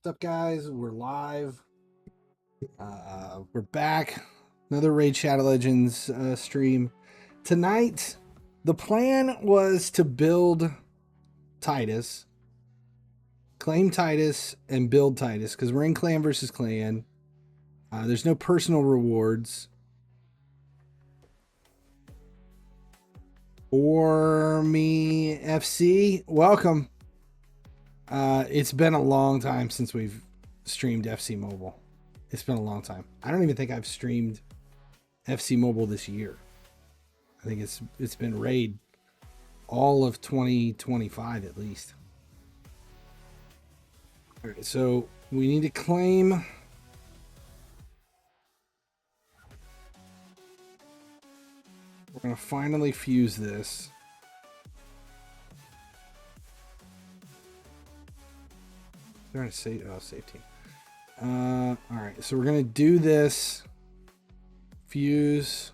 What's up, guys? We're live. We're back. Another Raid Shadow Legends stream. Tonight, the plan was to build Titus, claim Titus, and build Titus, because we're in clan versus clan. There's no personal rewards. Or me FC, welcome. It's been a long time since we've streamed FC Mobile. It's been a long time. I don't even think I've streamed FC Mobile this year. I think it's been Raid all of 2025 at least. All right, so we need to claim. We're gonna finally fuse this. Trying to save, save team. All right, so we're gonna do this. Fuse.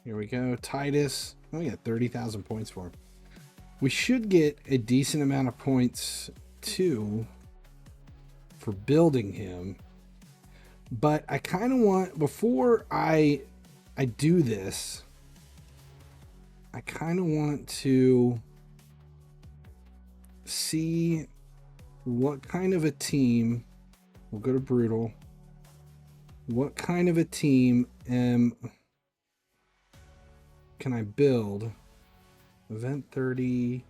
Here we go. Titus. Oh, we got 30,000 points for him. We should get a decent amount of points too for building him. But I kind of want, before I do this, I kind of want to see what kind of a team. We'll go to brutal. What kind of a team can I build? Event 30.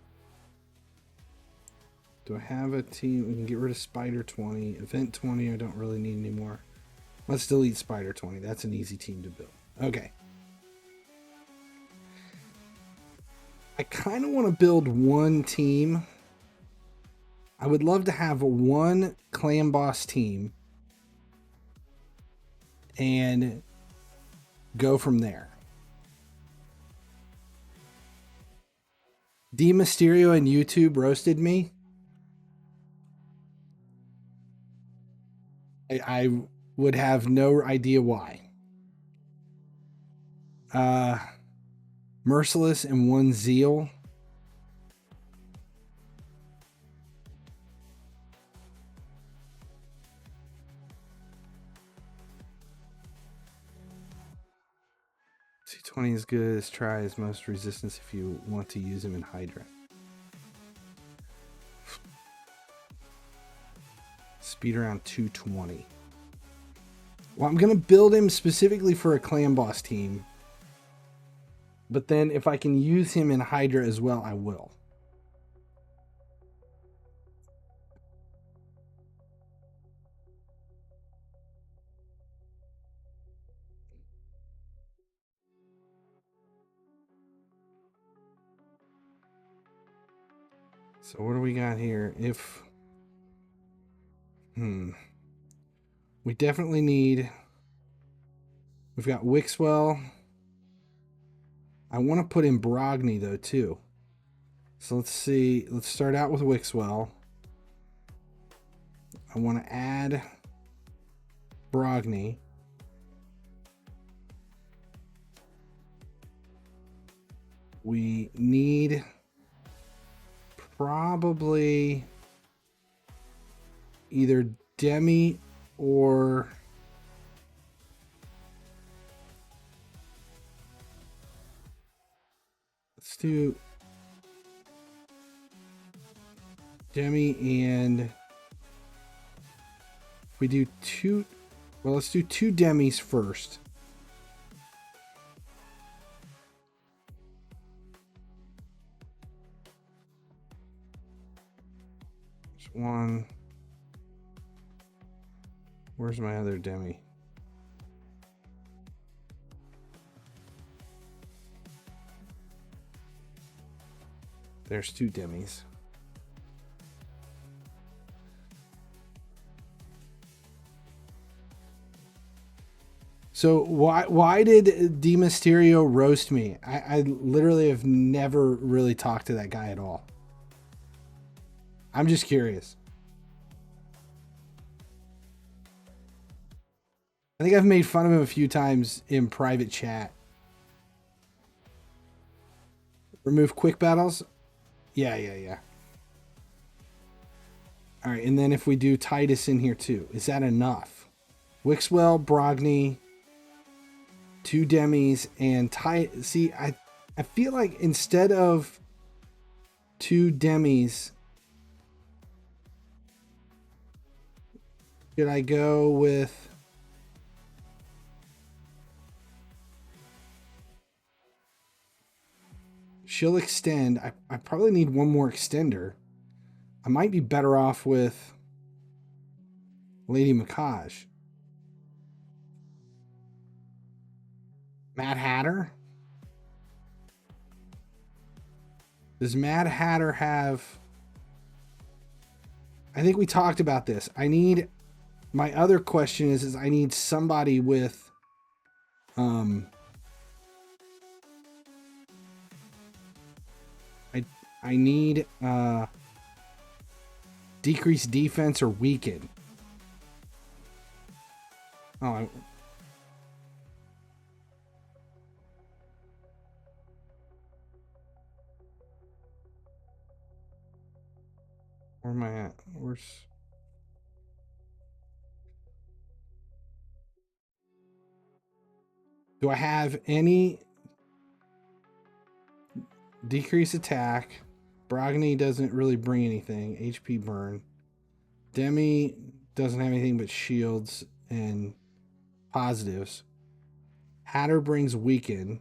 Do I have a team? We can get rid of Spider 20. Event 20 I don't really need anymore. Let's delete Spider 20. That's an easy team to build. Okay. I kind of want to build one team. I would love to have one clan boss team and go from there. D Mysterio and YouTube roasted me. I would have no idea why. Merciless and one Zeal. C20 is good as try as most resistance if you want to use him in HYDRA. Speed around 220. Well, I'm going to build him specifically for a clan boss team. But then if I can use him in HYDRA as well, I will. So what do we got here? If... we definitely need... We've got Wixwell. I want to put in Brogni though too. So let's see. Let's start out with Wixwell. I want to add Brogni. We need probably either Demi or let's do Demi, and we do two. Well, let's do two Demis first. There's one. Where's my other Demi? There's two Demis. So why did D Mysterio roast me? I literally have never really talked to that guy at all. I'm just curious. I think I've made fun of him a few times in private chat. Remove quick battles. Yeah. All right, and then if we do Titus in here too, is that enough? Wixwell, Brogni, 2 demis, and Titus. See, I feel like instead of 2 demis, should I go with... She'll extend. I probably need one more extender. I might be better off with Lady Makaj. Mad Hatter? Does Mad Hatter have... I think we talked about this. I need... My other question is I need somebody with... I need decrease defense or weaken. Oh, where am I at? Where's... Do I have any decrease attack? Brogni doesn't really bring anything. HP burn. Demi doesn't have anything but shields and positives. Hatter brings weaken.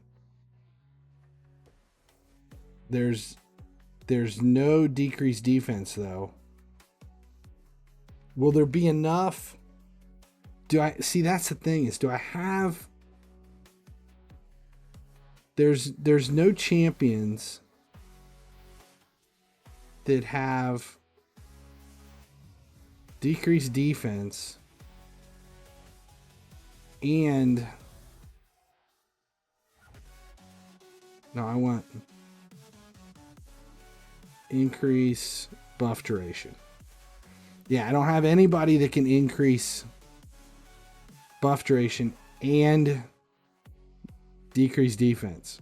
There's no decreased defense though. Will there be enough? Do I see? That's the thing, is do I have... There's no champions that have decreased defense and... No, I want increase buff duration. Yeah, I don't have anybody that can increase buff duration and decrease defense.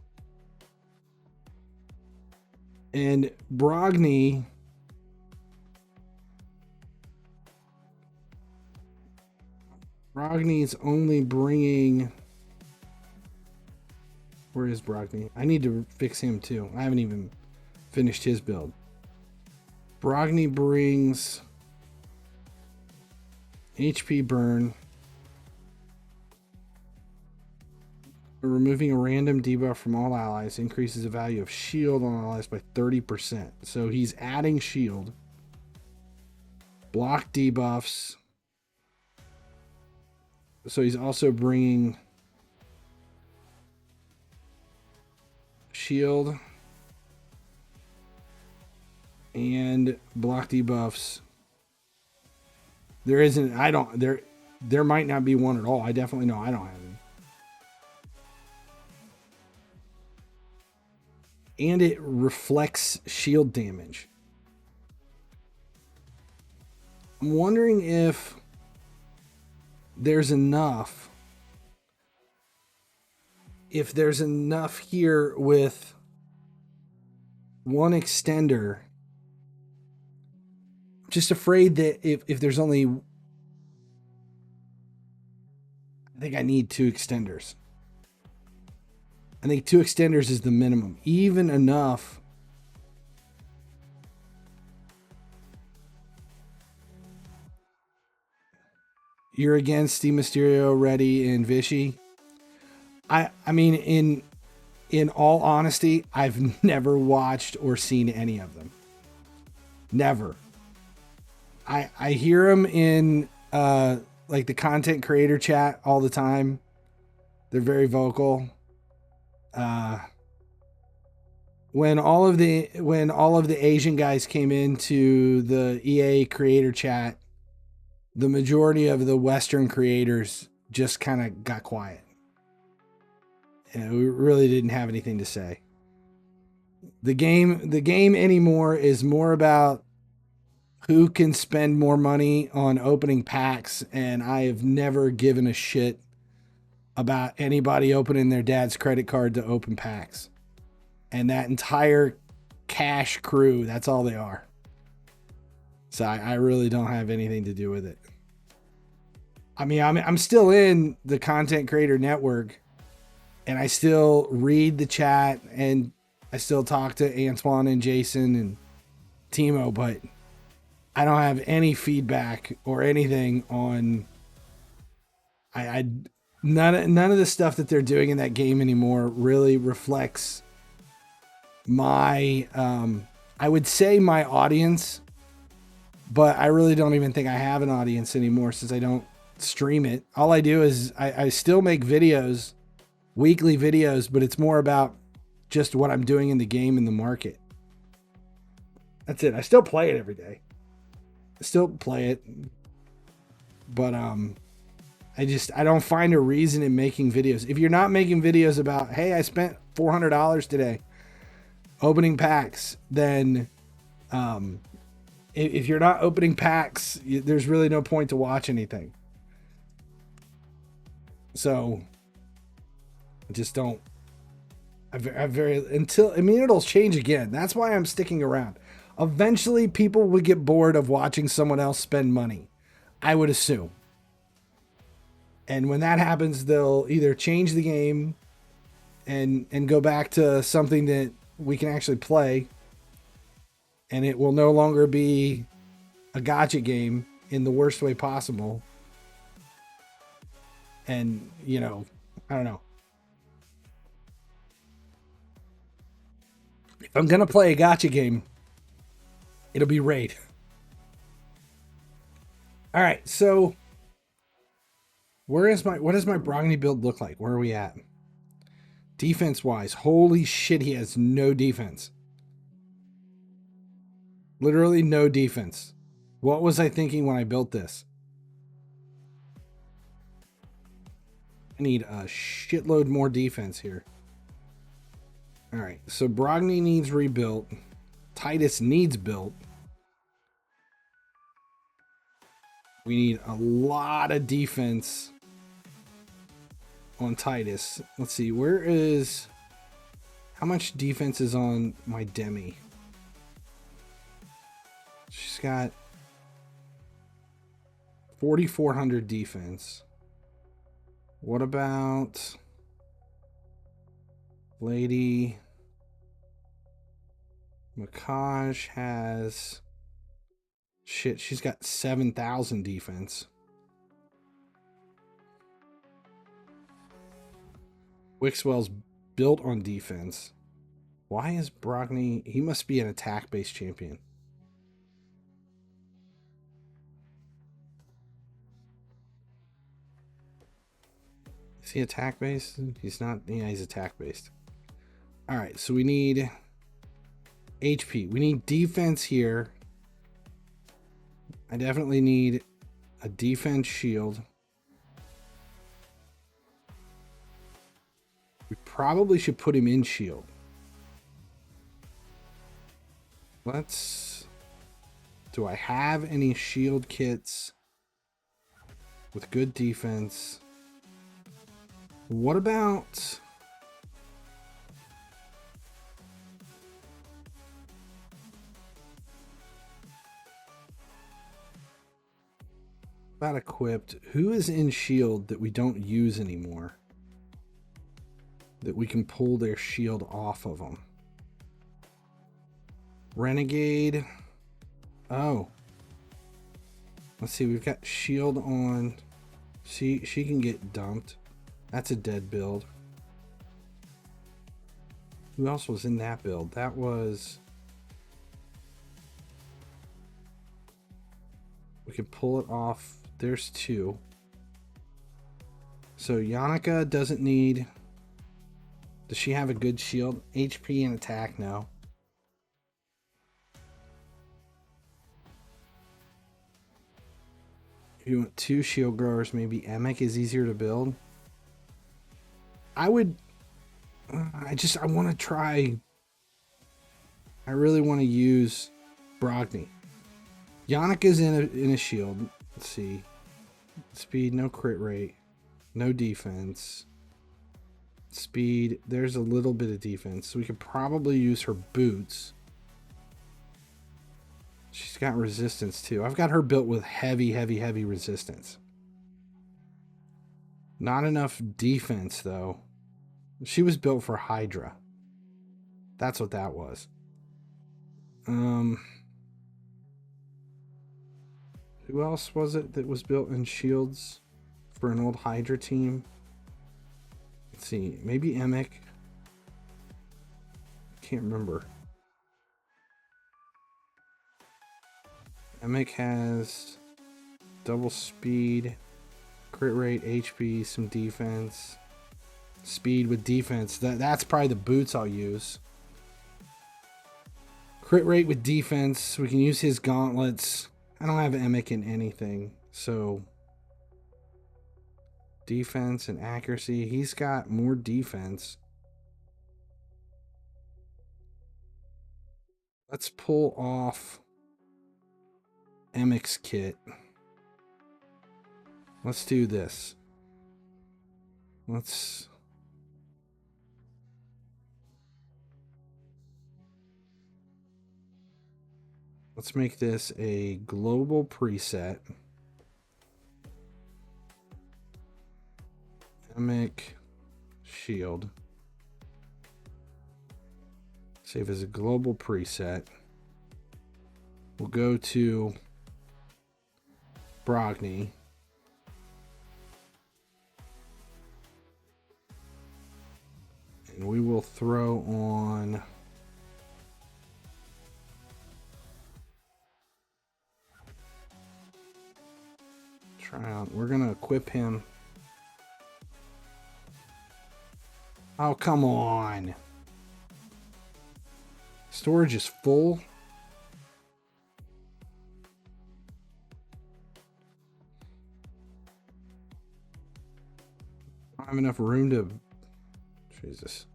And Brogni's only bringing... Where is Brogni? I need to fix him too. I haven't even finished his build. Brogni brings HP burn. Removing a random debuff from all allies increases the value of shield on allies by 30%. So he's adding shield. Block debuffs. So he's also bringing shield and block debuffs. There isn't... I don't... There might not be one at all. I definitely know I don't have any. And it reflects shield damage. I'm wondering if there's enough. If there's enough here with one extender. I'm just afraid that if there's only... I think I need 2 extenders. I think 2 extenders is the minimum. Even enough. You're against Steve Mysterio, Reddy, and Vichy. I mean, in all honesty, I've never watched or seen any of them. Never. I hear them in like the content creator chat all the time. They're very vocal. When all of the Asian guys came into the EA creator chat, the majority of the Western creators just kind of got quiet. And we really didn't have anything to say. The game anymore is more about who can spend more money on opening packs, and I have never given a shit about anybody opening their dad's credit card to open packs. And that entire cash crew, that's all they are. So I really don't have anything to do with it. I mean, I'm still in the content creator network, and I still read the chat, and I still talk to Antoine and Jason and TEMU, but I don't have any feedback or anything on. None of the stuff that they're doing in that game anymore really reflects my I would say my audience, but I really don't even think I have an audience anymore since I don't stream it. All I do is I still make videos, weekly videos, but it's more about just what I'm doing in the game and the market. That's it. I still play it every day. I still play it, but I don't find a reason in making videos. If you're not making videos about, hey, I spent $400 today opening packs, then if you're not opening packs, there's really no point to watch anything. So I just don't. It'll change again. That's why I'm sticking around. Eventually, people would get bored of watching someone else spend money, I would assume. And when that happens, they'll either change the game and go back to something that we can actually play, and it will no longer be a gotcha game in the worst way possible. And, you know, I don't know. If I'm going to play a gotcha game, it'll be Raid. All right, so what does my Brogni build look like? Where are we at? Defense-wise, holy shit, he has no defense. Literally no defense. What was I thinking when I built this? I need a shitload more defense here. All right, so Brogni needs rebuilt. Titus needs built. We need a lot of defense on Titus. Let's see, how much defense is on my Demi? She's got 4,400 defense. What about Lady Makaj has shit, she's got 7,000 defense. Wixwell's built on defense. Why is Brogni? He must be an attack-based champion. Is he attack-based? He's not. Yeah, he's attack-based. All right, so we need HP. We need defense here. I definitely need a defense shield. We probably should put him in shield. Do I have any shield kits with good defense? What about equipped? Who is in shield that we don't use anymore, that we can pull their shield off of them? Renegade. Oh, let's see, we've got shield on. She can get dumped. That's a dead build. Who else was in that build? That was... We can pull it off. There's two. So Yannicka doesn't need... Does she have a good shield? HP and attack? No. If you want two shield growers, maybe Emic is easier to build. I would... I want to try... I really want to use Brogni. Yannicka's in a shield. Let's see. Speed, no crit rate. No defense. Speed. There's a little bit of defense. So we could probably use her boots. She's got resistance too. I've got her built with heavy resistance. Not enough defense though. She was built for HYDRA. That's what that was. Who else was it that was built in shields for an old HYDRA team? Let's see, maybe Emic. Can't remember. Emic has double speed, crit rate, HP, some defense. Speed with defense. That's probably the boots I'll use. Crit rate with defense. We can use his gauntlets. I don't have Emic in anything, so defense and accuracy. He's got more defense. Let's pull off Emic's kit. Let's do this. Let's make this a global preset. Emic shield. Save as a global preset. We'll go to Brogni. And we will throw on Tryon. We're gonna equip him. Oh, come on. Storage is full. I don't have enough room to... Jesus.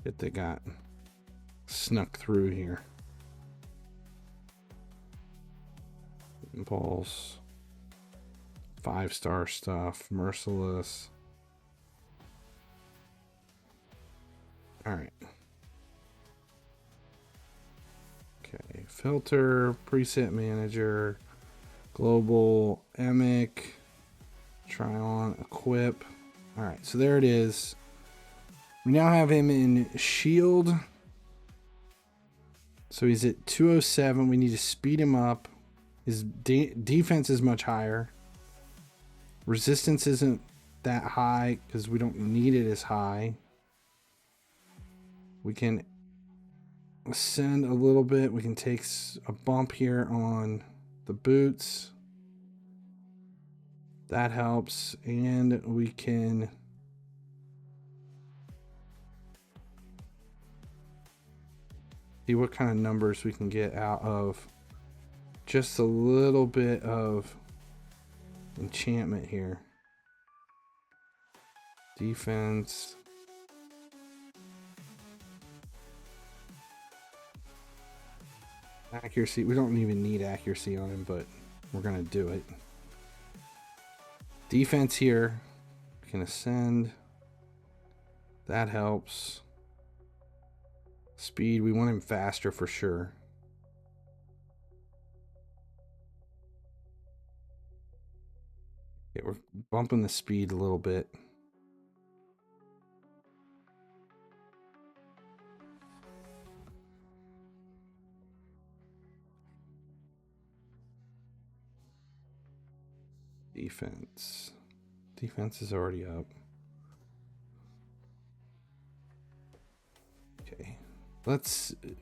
That they got snuck through here. Impulse. 5-star stuff. Merciless. Alright. Okay. Filter. Preset manager. Global. Emic. Try on. Equip. Alright. So there it is. We now have him in shield. So he's at 207. We need to speed him up. His defense is much higher. Resistance isn't that high because we don't need it as high. We can ascend a little bit. We can take a bump here on the boots. That helps. And we can... see what kind of numbers we can get out of just a little bit of enchantment here. Defense. Accuracy. We don't even need accuracy on him, but we're going to do it. Defense here. We can ascend. That helps. Speed, we want him faster for sure. Okay, we're bumping the speed a little bit. Defense. Defense is already up. Okay.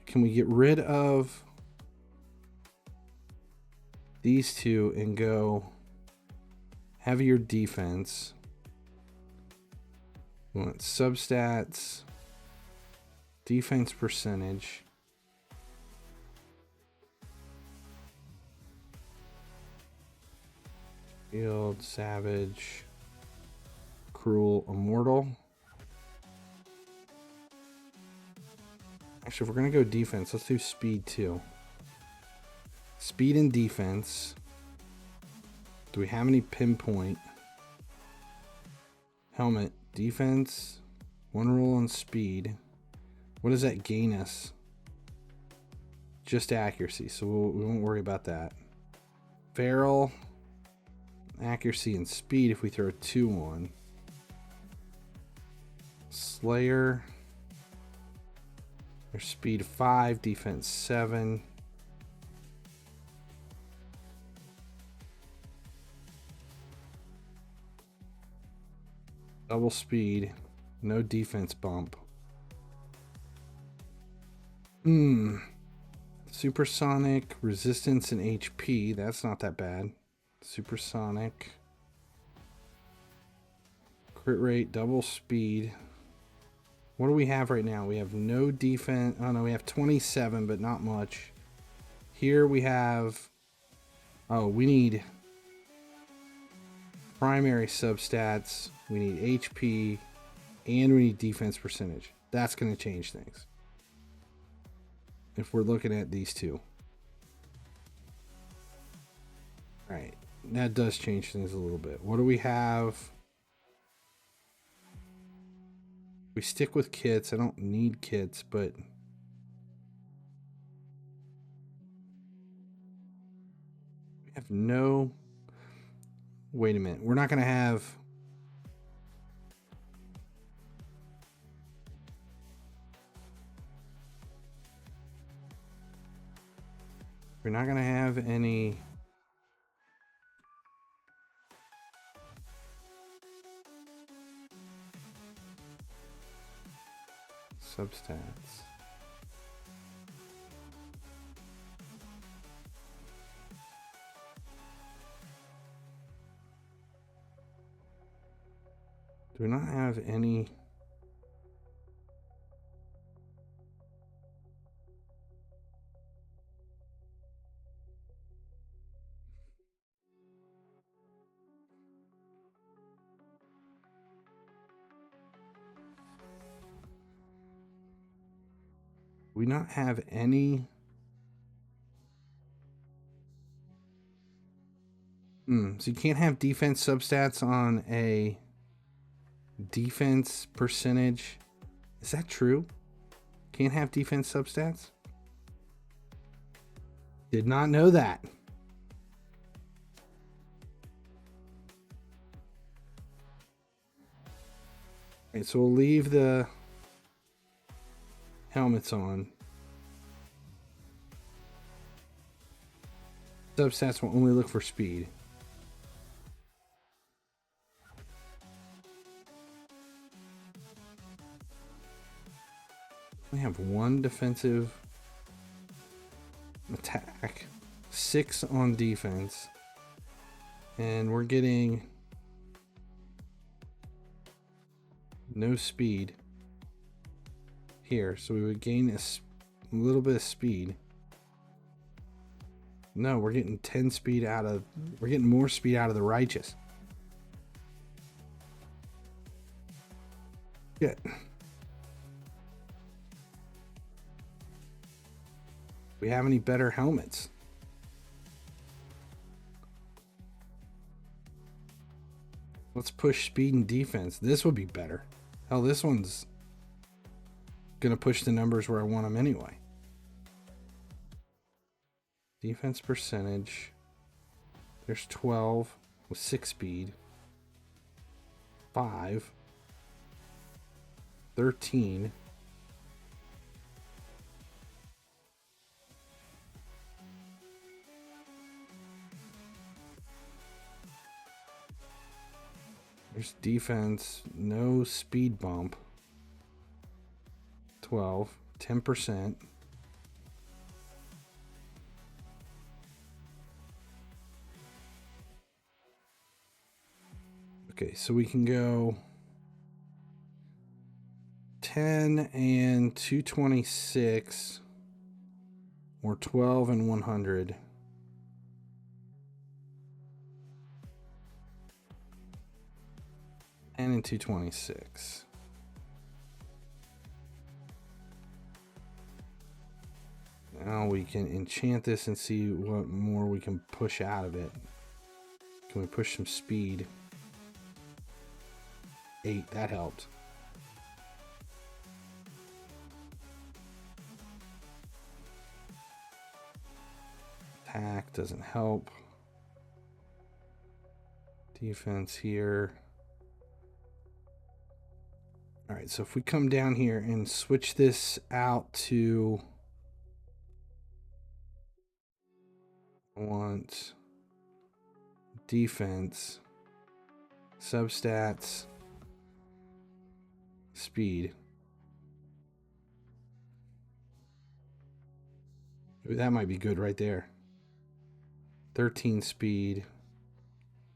Can we get rid of these two and go heavier defense? We want substats, defense percentage. Shield, Savage, Cruel, Immortal. Actually, if we're going to go defense, let's do speed too. Speed and defense. Do we have any pinpoint? Helmet, defense, 1 roll on speed. What does that gain us? Just accuracy, so we won't worry about that. Feral, accuracy and speed if we throw 2 on. Slayer, their speed 5, defense 7. Double speed, no defense bump. Supersonic, resistance, and HP. That's not that bad. Supersonic. Crit rate, double speed. What do we have right now? We have no defense. Oh no, we have 27, but not much. Here we have... Oh, we need primary substats. We need HP. And we need defense percentage. That's going to change things. If we're looking at these two. Alright, that does change things a little bit. What do we have? We stick with kits. I don't need kits, but... we have no... Wait a minute. We're not going to have... We're not going to have any substats. Do we not have any? We not have any. So you can't have defense substats on a defense percentage. Is that true? Can't have defense substats? Did not know that. Alright, so we'll leave the helmets on. Substats will only look for speed. We have 1 defensive attack, 6 on defense, and we're getting no speed here, so we would gain a little bit of speed. No, we're getting 10 speed out of, we're getting more speed out of the righteous. Good. We have any better helmets? Let's push speed and defense. This would be better. Hell, this one's gonna push the numbers where I want them anyway. Defense percentage. There's 12 with 6 speed. 5. 13. There's defense, no speed bump. 12, 10%. Okay, so we can go 10 and 226 or 12 and 100. and 226. Now we can enchant this and see what more we can push out of it. Can we push some speed? 8, that helped. Attack doesn't help. Defense here. All right, so if we come down here and switch this out to, I want defense, substats, speed. Ooh, that might be good right there. 13 speed,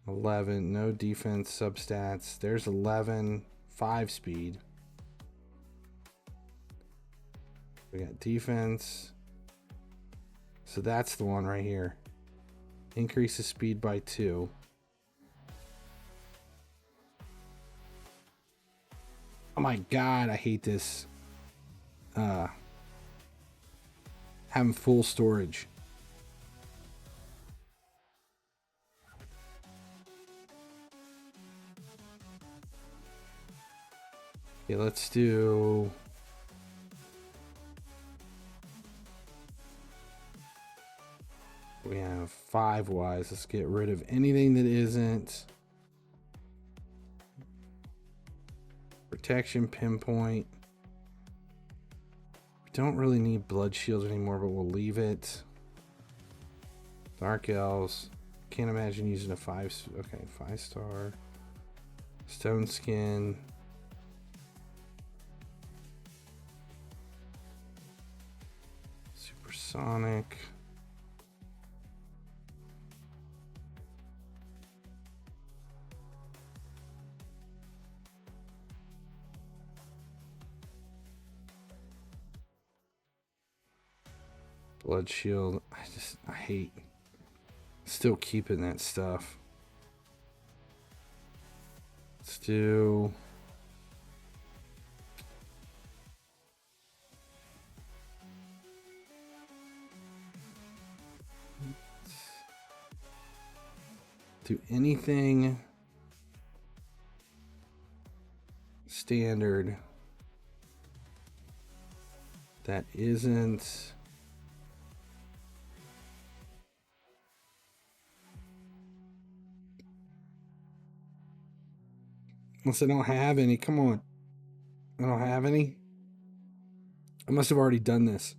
11, no defense, substats. There's 11, 5 speed. We got defense. So that's the one right here. Increases speed by 2. Oh my god, I hate this. Having full storage. Okay, let's do... We have 5 Ys. Let's get rid of anything that isn't. Protection, pinpoint. We don't really need blood shield anymore, but we'll leave it. Dark elves. Can't imagine using a 5. Okay, 5-star. Stone skin. Supersonic. Blood shield. I hate still keeping that stuff. Let's do anything standard that isn't unless I don't have any. Come on. I don't have any. I must have already done this.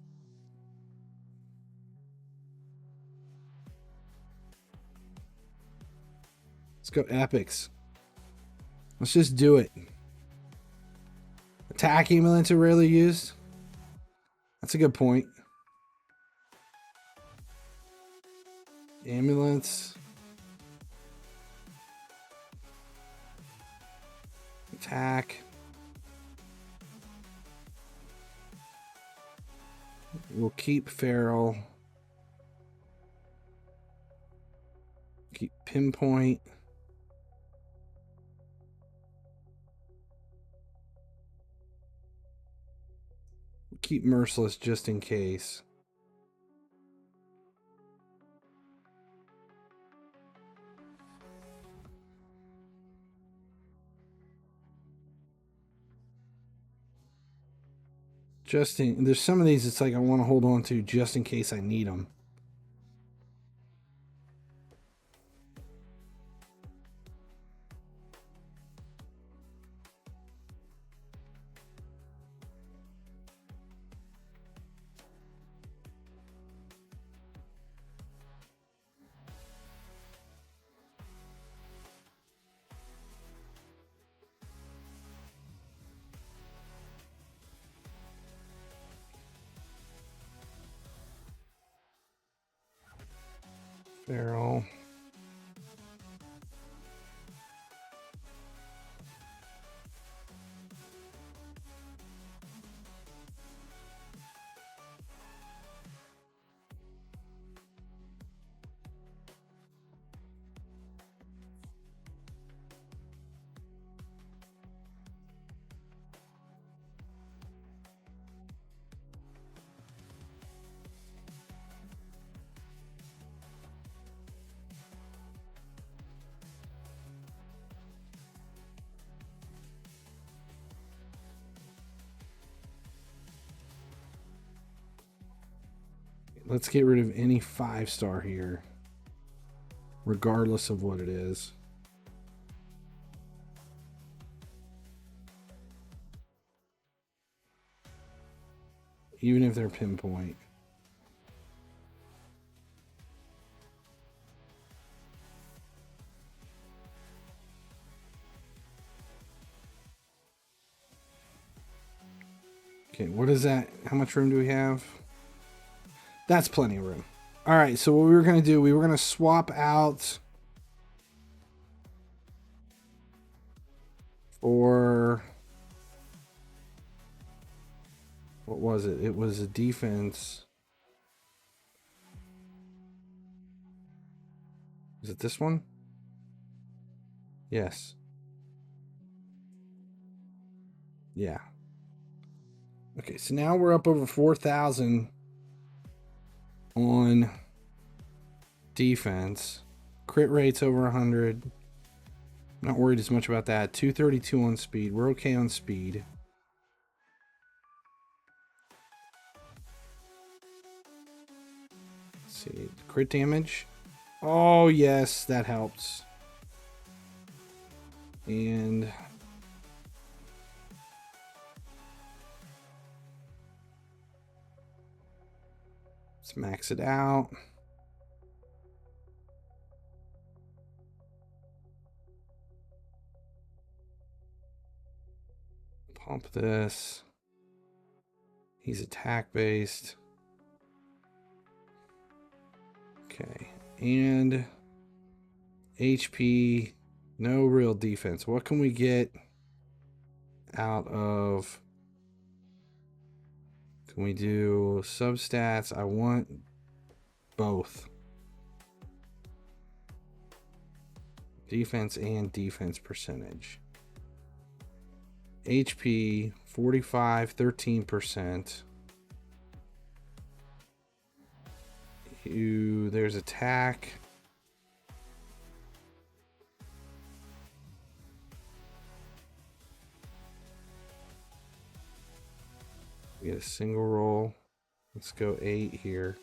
Let's go epics. Let's just do it. Attack amulets are rarely used. That's a good point. Amulets. Attack. We'll keep feral. Keep pinpoint. Keep merciless just in case. There's some of these it's like I want to hold on to just in case I need them. Feral. let's get rid of any 5-star here, regardless of what it is. Even if they're pinpoint. Okay, what is that? How much room do we have? That's plenty of room. All right, so what we were going to do, we were going to swap out for... What was it? It was a defense. Is it this one? Yes. Yeah. Okay, so now we're up over 4,000 on defense. Crit rate's over 100. Not worried as much about that. 232 on speed. We're okay on speed. Let's see. Crit damage. Oh, yes, that helps. And let's max it out. Pump this. He's attack based. Okay. And HP, no real defense. What can we get out of... Can we do substats? I want both. Defense and defense percentage. HP 45, 13%. There's attack. We get a single roll. Let's go 8 here.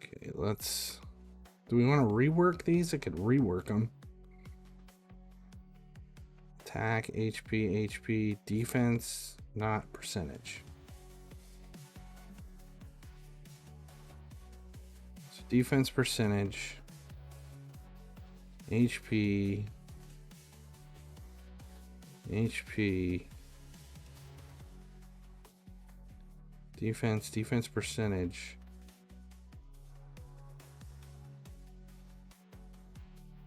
Okay, let's... Do we want to rework these? I could rework them. Attack, HP, defense, not percentage. So defense percentage, HP, defense percentage.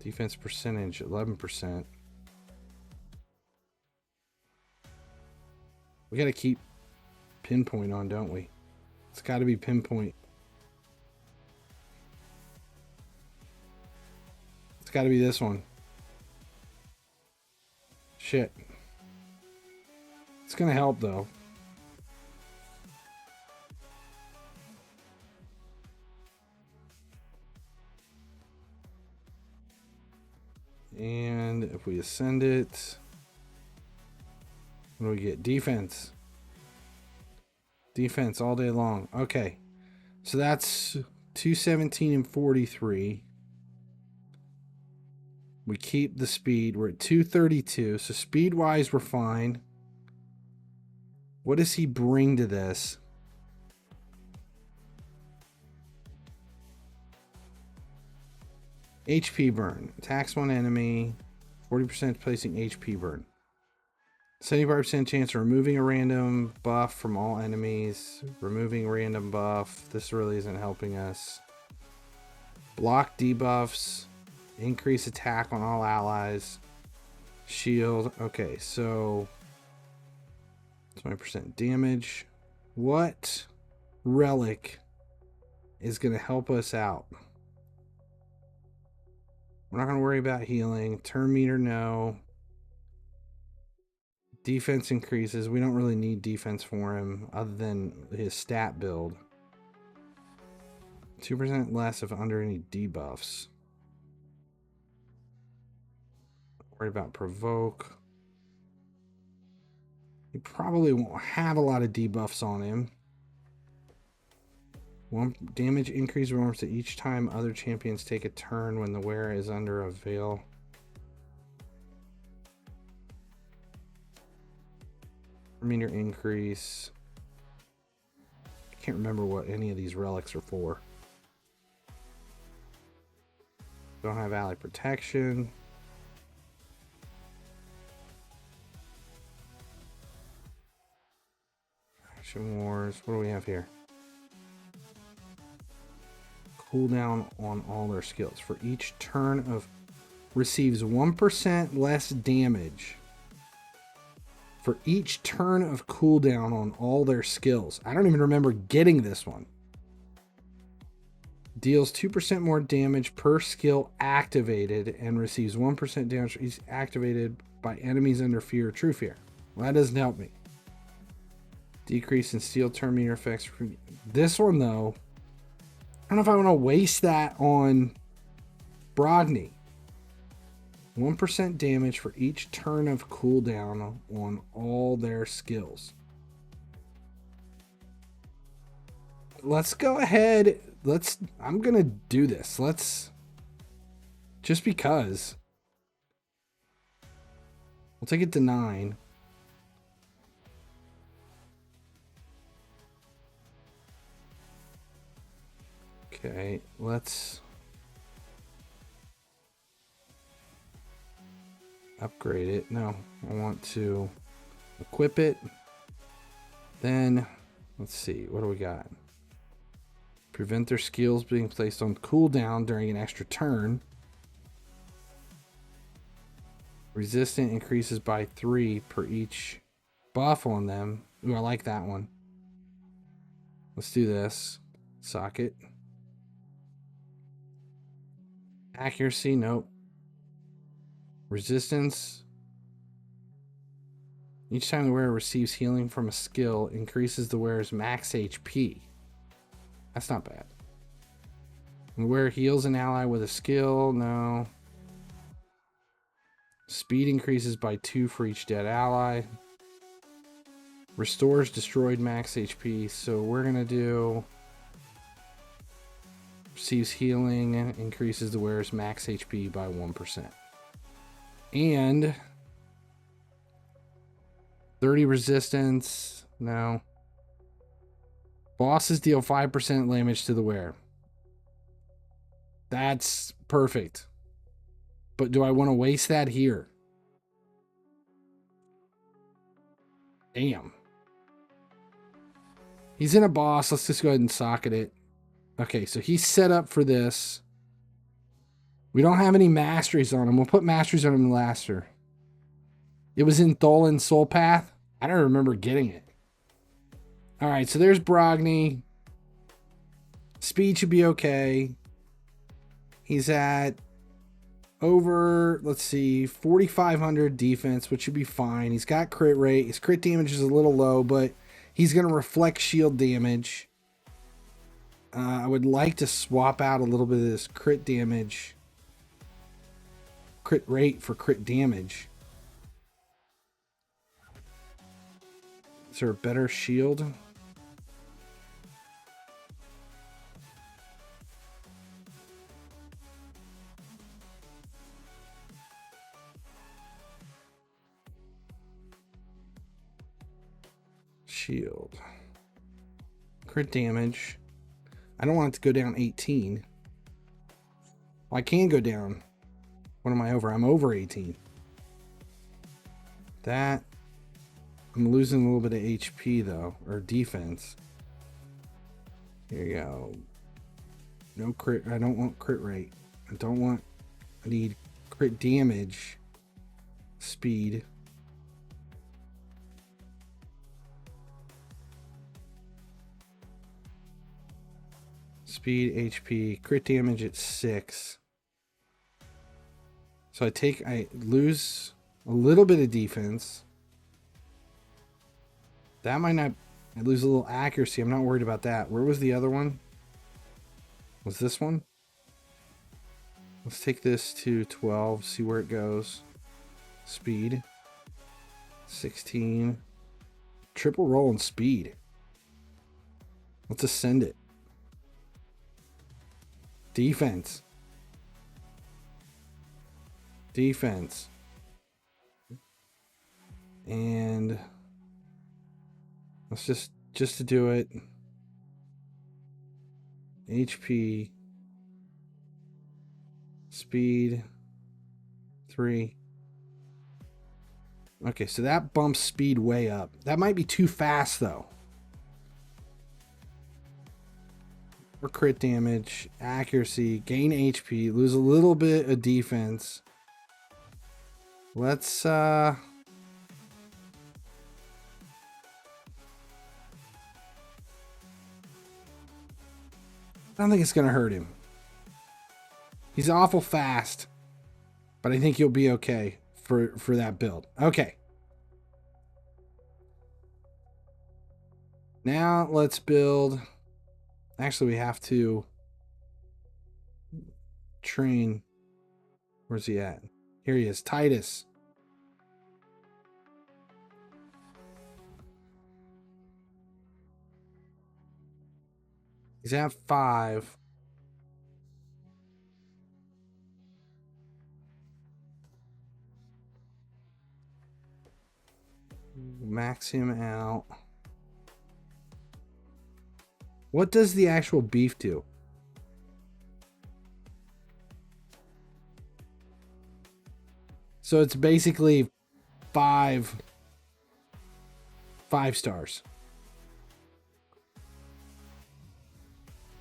Defense percentage, 11%. We got to keep pinpoint on, don't we? It's got to be pinpoint. It's got to be this one. Shit. It's going to help, though. And if we ascend it, what do we get? Defense. Defense all day long. Okay. So that's 217 and 43. We keep the speed. We're at 232. So speed-wise, we're fine. What does he bring to this? HP burn. Attacks one enemy. 40% placing HP burn. 75% chance of removing a random buff from all enemies. Removing random buff. This really isn't helping us. Block debuffs. Increase attack on all allies. Shield. Okay, so 20% damage. What relic is going to help us out? We're not going to worry about healing. Turn meter, no. Defense increases. We don't really need defense for him other than his stat build. 2% less if under any debuffs. Don't worry about provoke. He probably won't have a lot of debuffs on him. 1 damage increase warms to each time other champions take a turn when the wearer is under a veil. Meter increase. I can't remember what any of these relics are for. Don't have ally protection. Action wars. What do we have here? Cooldown on all their skills. For each turn of receives 1% less damage. For each turn of cooldown on all their skills. I don't even remember getting this one. Deals 2% more damage per skill activated and receives 1% damage for each activated by enemies under fear or true fear. Well, that doesn't help me. Decrease in steel turn meter effects. This one, though, I don't know if I want to waste that on Brogni. 1% damage for each turn of cooldown on all their skills. Let's go ahead. I'm going to do this. Just because. We'll take it to 9. Okay, let's upgrade it. No, I want to equip it. Then, let's see, what do we got? Prevent their skills being placed on cooldown during an extra turn. Resistant increases by 3 per each buff on them. Ooh, I like that one. Let's do this. Socket. Accuracy, nope. Resistance. Each time the wearer receives healing from a skill, increases the wearer's max HP. That's not bad. The wearer heals an ally with a skill, no. Speed increases by 2 for each dead ally. Restores destroyed max HP, so we're gonna do... Receives healing, increases the wearer's max HP by 1%. And 30 resistance, no. Bosses deal 5% damage to the wearer. That's perfect. But do I want to waste that here? Damn. He's in a boss. Let's just go ahead and socket it. Okay, so he's set up for this. We don't have any masteries on him. We'll put masteries on him last year. It was in Tholin's Soul Path. I don't remember getting it. All right, so there's Brogni. Speed should be okay. He's at over, let's see, 4,500 defense, which should be fine. He's got crit rate. His crit damage is a little low, but he's going to reflect shield damage. I would like to swap out a little bit of this crit damage, crit rate for crit damage. Is there a better shield? Shield. Crit damage. I don't want it to go down 18. Well, I can go down. What am I over? I'm over 18. That. I'm losing a little bit of HP though, or defense. Here you go. No crit. I don't want crit rate. I need crit damage. Speed. Speed, HP, crit damage at 6. So I lose a little bit of defense. That might not, I lose a little accuracy. I'm not worried about that. Where was the other one? Was this one? Let's take this to 12, see where it goes. Speed. 16. Triple roll and speed. Let's ascend it. Defense. Defense. And let's just to do it. HP. Speed. 3. Okay, so that bumps speed way up. That might be too fast though. Or crit damage, accuracy, gain HP, lose a little bit of defense. Let's I don't think it's gonna hurt him. He's awful fast, but I think he'll be okay for that build. Okay. Now let's build. Actually, we have to train. Where's he at? Here he is, Titus. He's at 5. Max him out. What does the actual beef do? So it's basically 5 stars.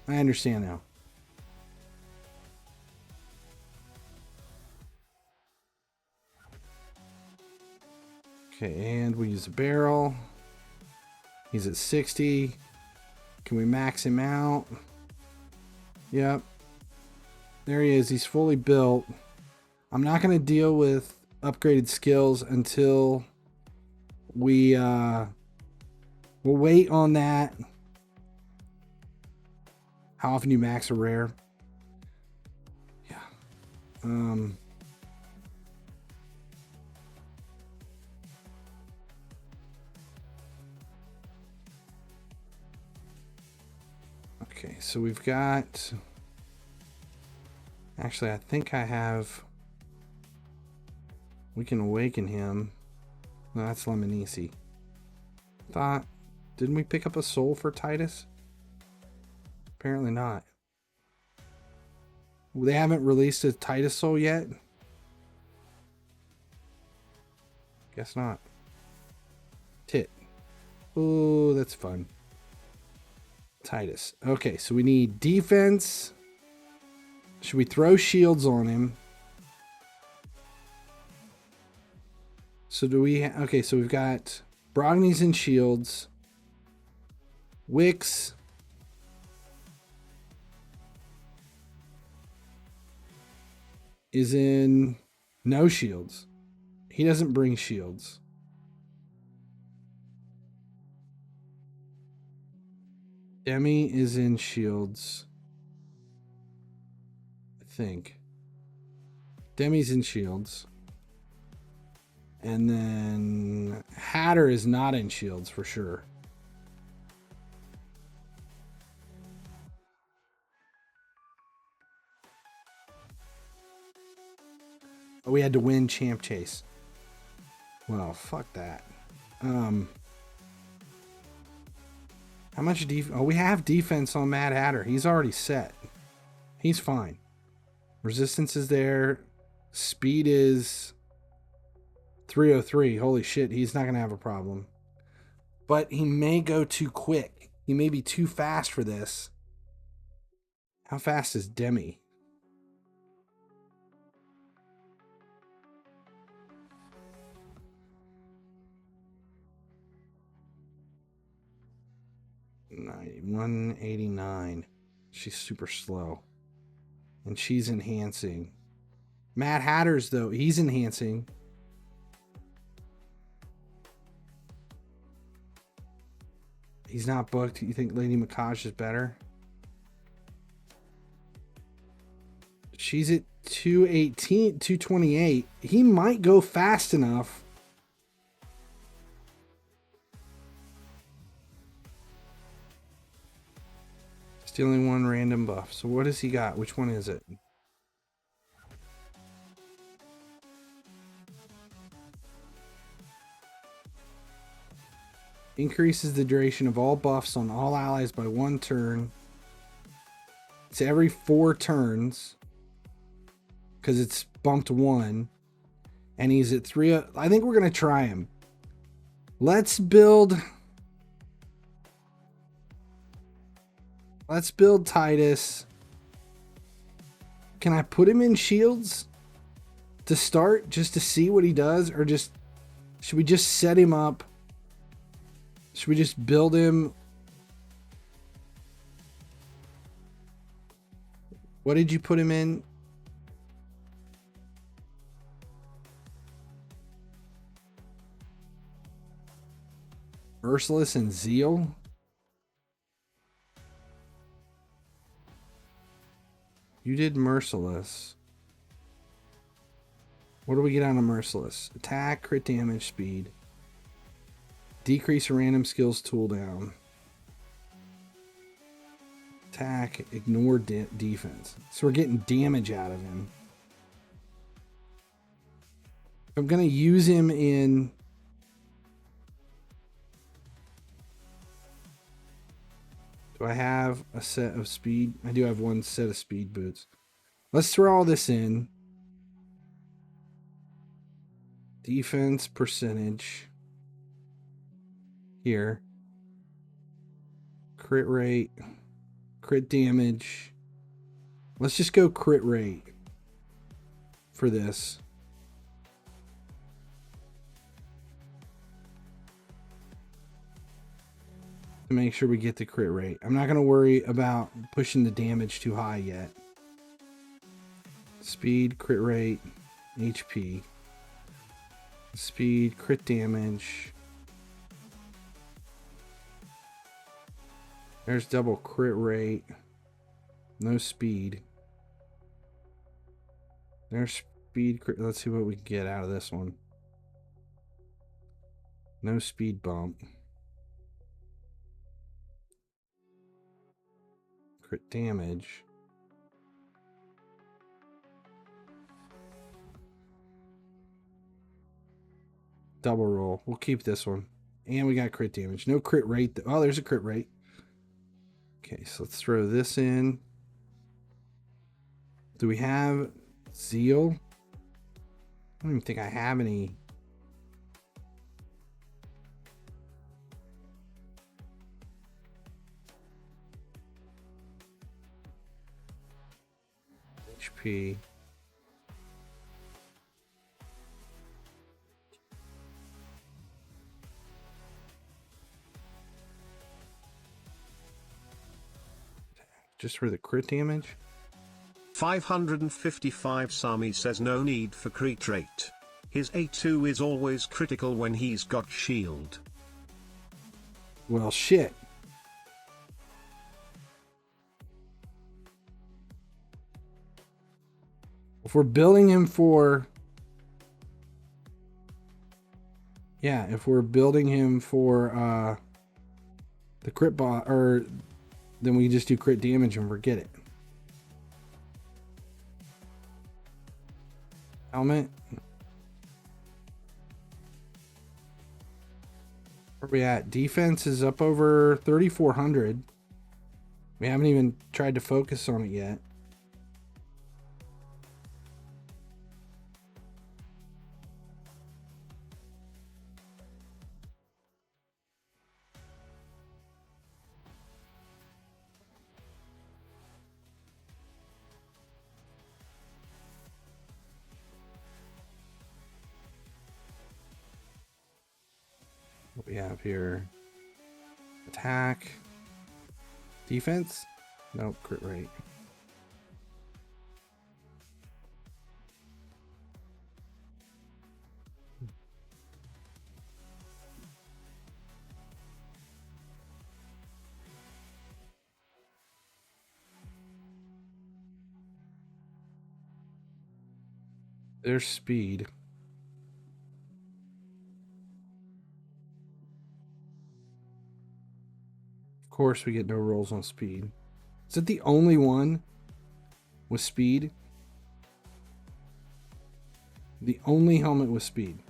I understand now. Okay, and we use a barrel. He's at 60. Can we max him out? Yep. There he is. He's fully built. I'm not going to deal with upgraded skills until we'll wait on that. How often you max a rare? Yeah. Okay, so we've got... Actually, I think I have... We can awaken him. No, that's Lemonisi. Thought... Didn't we pick up a soul for Titus? Apparently not. They haven't released a Titus soul yet? Guess not. Tit. Oh, that's fun. Titus. Okay, so we need defense. Should we throw shields on him? So do we... Okay, so we've got Brognies and shields. Wix. Is in no shields. He doesn't bring shields. Demi is in shields. I think. Demi's in shields. And then Hatter is not in shields for sure. Oh, we had to win Champ Chase. Well, fuck that. How much defense? Oh, we have defense on Mad Hatter. He's already set. He's fine. Resistance is there. Speed is 303. Holy shit, he's not going to have a problem. But he may go too quick. He may be too fast for this. How fast is Demi? 189. She's super slow. And she's enhancing. Mad Hatter's, though, he's enhancing. He's not booked. You think Lady Makaj is better? She's at 218, 228. He might go fast enough. Stealing one random buff. So what has he got? Which one is it? Increases the duration of all buffs on all allies by 1 turn. It's every 4 turns. Because it's bumped 1. And he's at 3. I think we're going to try him. Let's build Titus. Can I put him in shields to start just to see what he does? Or just should we just set him up? Should we just build him? What did you put him in? Merciless and Zeal? You did Merciless. What do we get on a Merciless? Attack, crit damage, speed. Decrease a random skills tooldown. Attack, ignore defense. So we're getting damage out of him. I'm going to use him in... Do I have a set of speed? I do have 1 set of speed boots. Let's throw all this in. Defense percentage. Here. Crit rate. Crit damage. Let's just go crit rate for this. To make sure we get the crit rate. I'm not going to worry about pushing the damage too high yet. Speed, crit rate, HP. Speed, crit damage. There's double crit rate. No speed. There's speed. Let's see what we can get out of this one. No speed bump. Crit damage. Double roll. We'll keep this one. And we got crit damage. No crit rate. Oh, there's a crit rate. Okay, so let's throw this in. Do we have Zeal? I don't even think I have any. HP. Just for the crit damage? 555 Sami says no need for crit rate. His A2 is always critical when he's got shield. Well, shit. If we're building him for... Yeah, if we're building him for the crit bot, or then we just do crit damage and forget it. Helmet. Where are we at? Defense is up over 3,400. We haven't even tried to focus on it yet. What we have here? Attack. Defense? Nope, crit rate. There's speed. Of course, we get no rolls on speed. Is it the only one with speed? The only helmet with speed.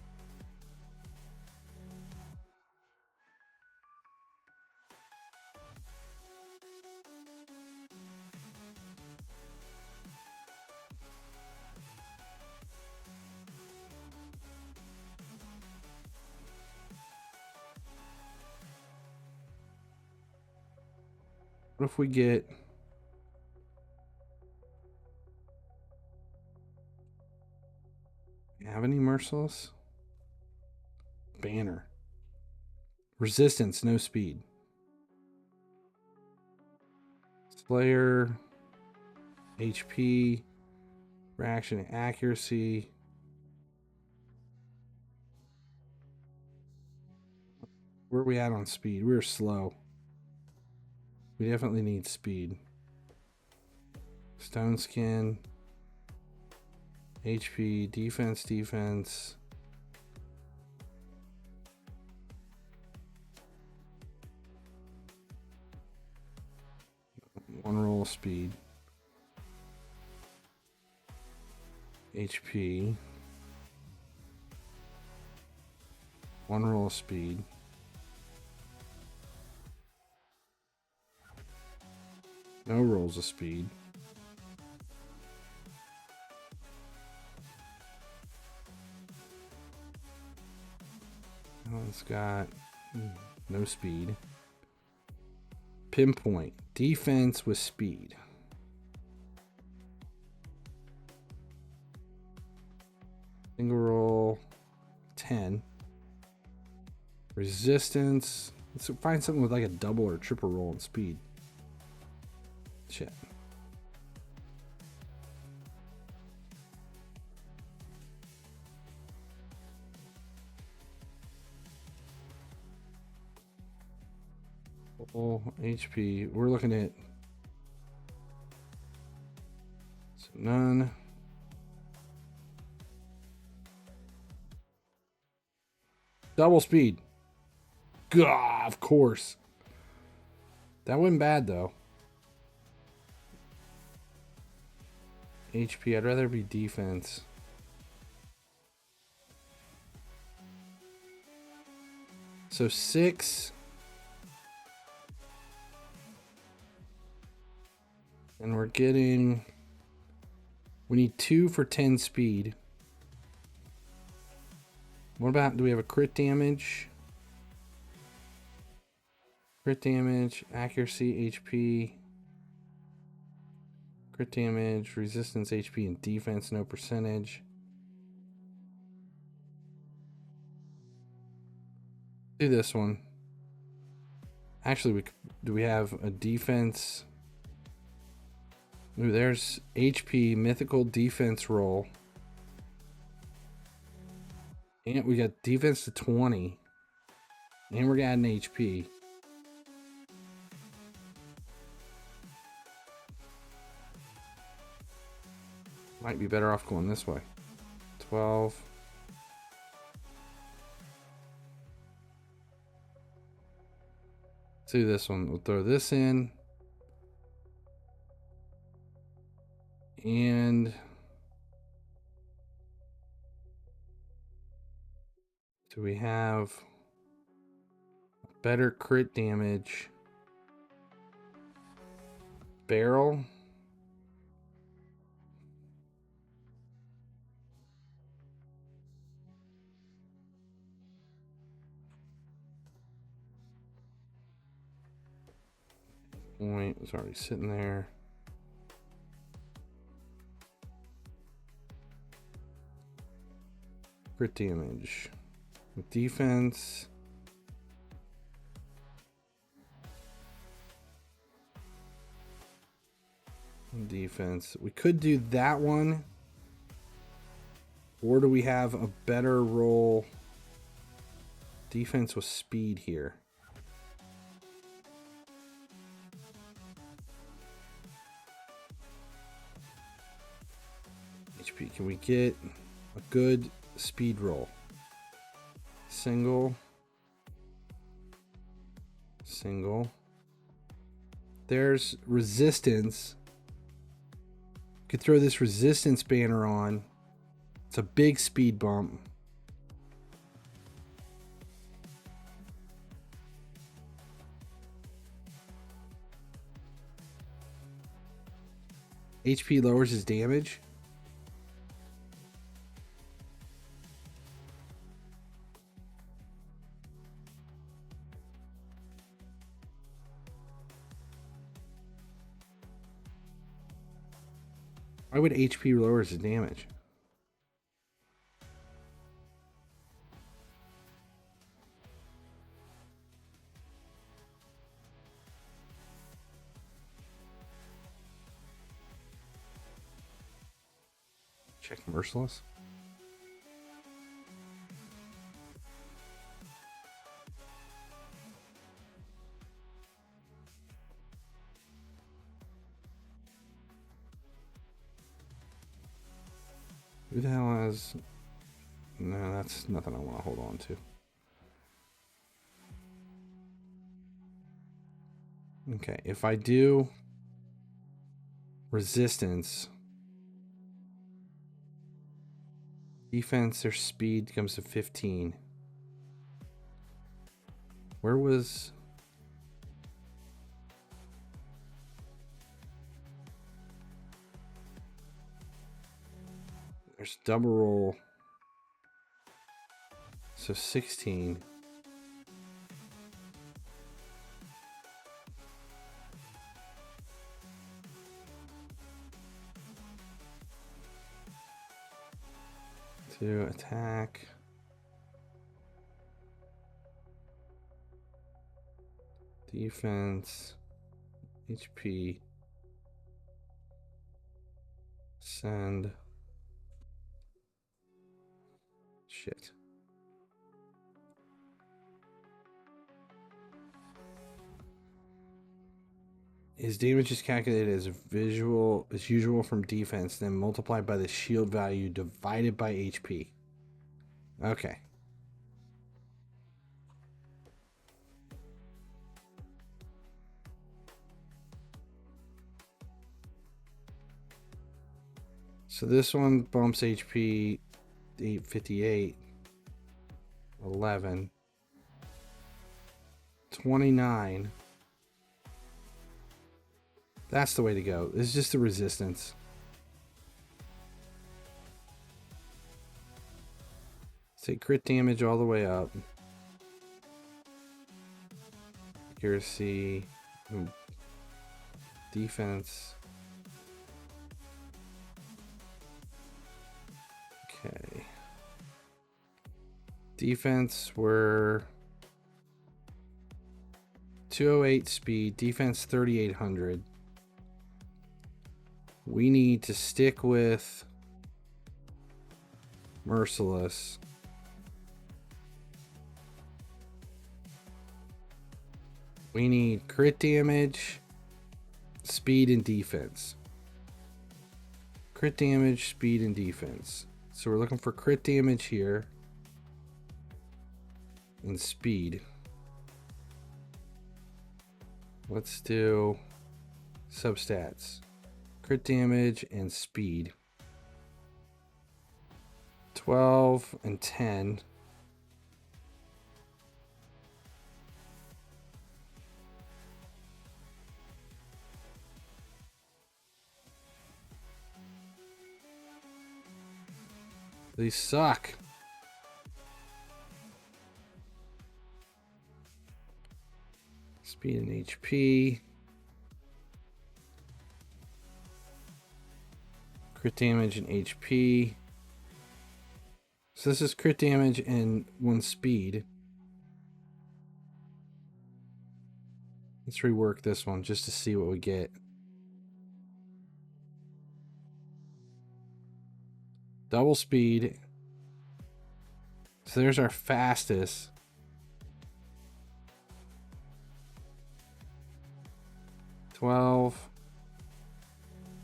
What if we get... Have any merciless? Banner. Resistance, no speed. Slayer. HP. Reaction accuracy. Where are we at on speed? We're slow. We definitely need speed. Stone skin. HP, defense. One roll of speed. HP. One roll of speed. No rolls of speed. That one's got no speed. Pinpoint. Defense with speed. Single roll. 10. Resistance. Let's find something with like a double or triple roll in speed. Shit. Full HP. We're looking at none. Double speed. God, of course. That wasn't bad though. HP, I'd rather be defense. So 6. And we're getting... We need 2 for 10 speed. What about... Do we have a crit damage? Crit damage, accuracy, HP... Crit damage, resistance, HP, and defense, no percentage. Do this one. Actually, do we have a defense? Ooh, there's HP, mythical defense roll. And we got defense to 20. And we're adding HP. Might be better off going this way. 12. Let's do this one. We'll throw this in. And do we have better crit damage? Barrel. Point was already sitting there. Crit damage with defense. And defense. We could do that one. Or do we have a better roll? Defense with speed here. HP, can we get a good speed roll. Single. Single. There's resistance. Could throw this resistance banner on. It's a big speed bump. HP lowers his damage. Why would HP lower his damage? Check Merciless. Who the hell has... No, that's nothing I want to hold on to. Okay, if I do resistance, defense or speed comes to 15. Where was... There's double roll. So 16. To attack. Defense. HP. Send. Shit. His damage is calculated as usual from defense, then multiplied by the shield value divided by HP. Okay. So this one bumps HP 858, 11, 29. That's the way to go. It's just the resistance. Take crit damage all the way up. Accuracy. Defense. Okay. Defense, we're 208 speed. Defense 3800. We need to stick with Merciless. We need crit damage, speed, and defense. Crit damage, speed, and defense. So we're looking for crit damage here. And speed. Let's do substats. Crit damage and speed. 12 and 10. These suck. Speed and HP. Crit damage and HP. So this is crit damage and 1 speed. Let's rework this one just to see what we get. Double speed. So there's our fastest.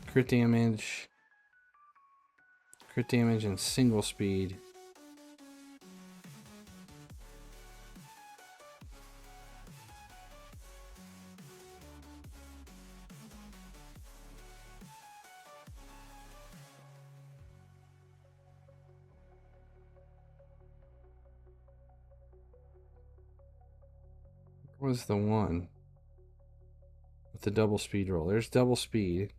Crit damage. Crit damage and single speed. What was the one with the double speed roll? There's double speed.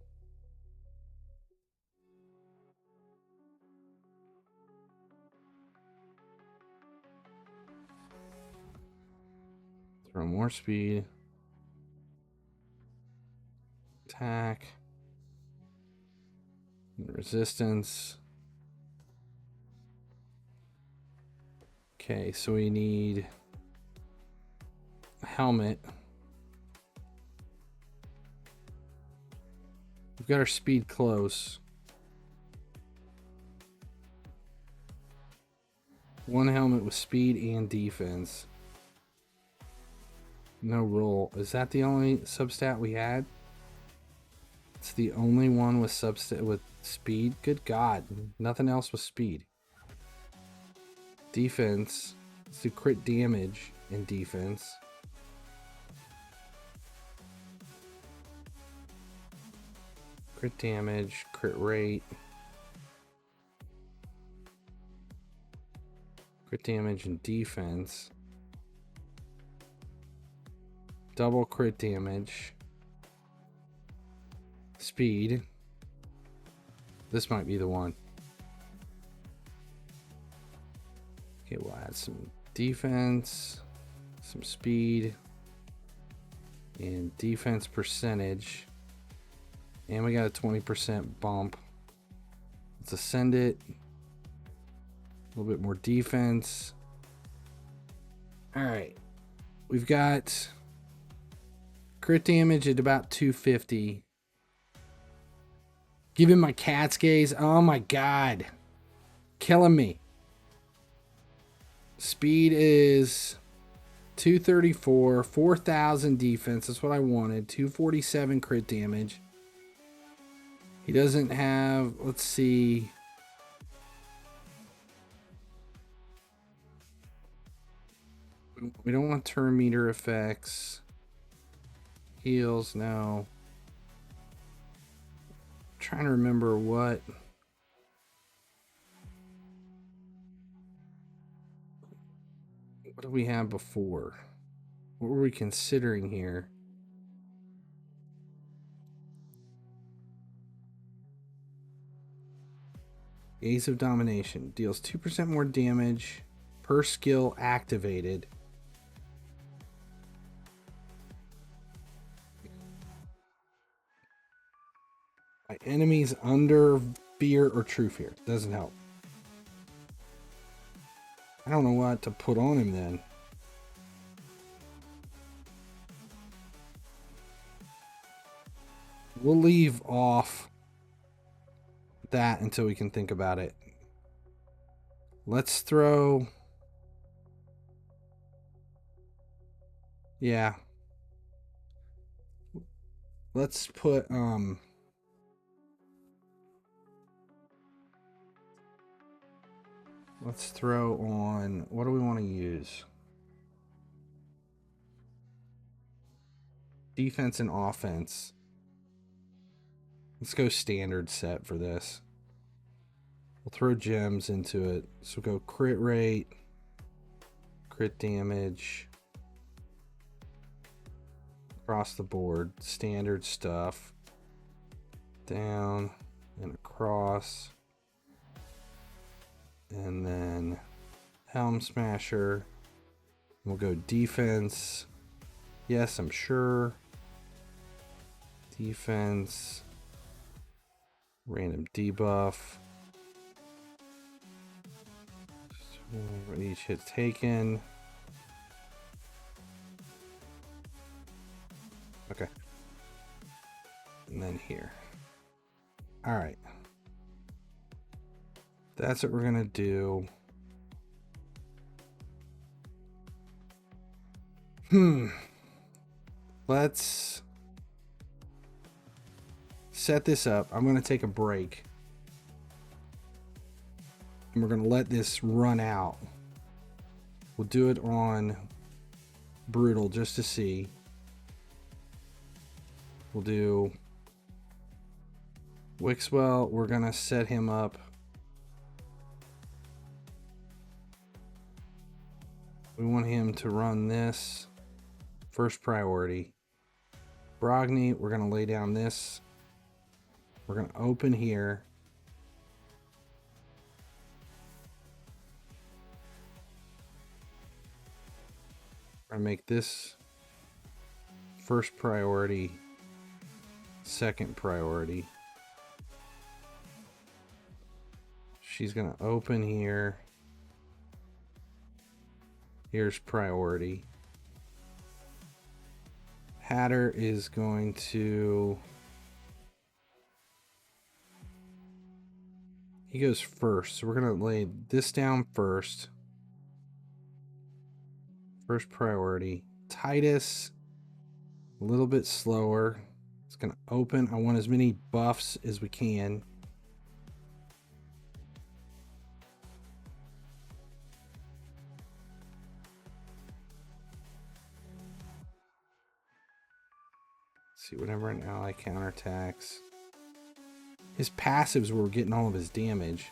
Throw more speed. Attack. Resistance. Okay, so we need a helmet. We've got our speed close. One helmet with speed and defense. No roll. Is that the only substat we had? It's the only one with substat with speed. Good God, nothing else with speed. Defense. Let's do crit damage in defense. Crit damage, crit rate. Crit damage and defense. Double crit damage. Speed. This might be the one. Okay, we'll add some defense, some speed, and defense percentage. And we got a 20% bump. Let's ascend it. A little bit more defense. All right. We've got crit damage at about 250. Give him my cat's gaze. Oh my God. Killing me. Speed is 234, 4,000 defense. That's what I wanted. 247 crit damage. He doesn't have, let's see. We don't want turn meter effects. Heals, no. I'm trying to remember what did we have before? What were we considering here? Ace of Domination deals 2% more damage per skill activated. By enemies under fear or true fear. Doesn't help. I don't know what to put on him then. We'll leave off that until we can think about it. Let's throw... Yeah. Let's put, let's throw on... What do we want to use? Defense and offense. Let's go standard set for this. We'll throw gems into it. So we'll go crit rate, crit damage, across the board, standard stuff, down and across, and then helm smasher. We'll go defense. Yes, I'm sure. Defense. Random debuff. Each hit taken. Okay. And then here. All right. That's what we're going to do. Let's set this up. I'm going to take a break. And we're going to let this run out. We'll do it on brutal just to see. We'll do Wixwell. We're going to set him up. We want him to run this first priority. Brogni, we're going to lay down this. We're going to open here. We're going to make this first priority, second priority. She's going to open here. Here's priority. Hatter is going to... He goes first, so we're going to lay this down first. First priority. Titus, a little bit slower. It's going to open. I want as many buffs as we can. See, whenever an ally counterattacks. His passives were getting all of his damage.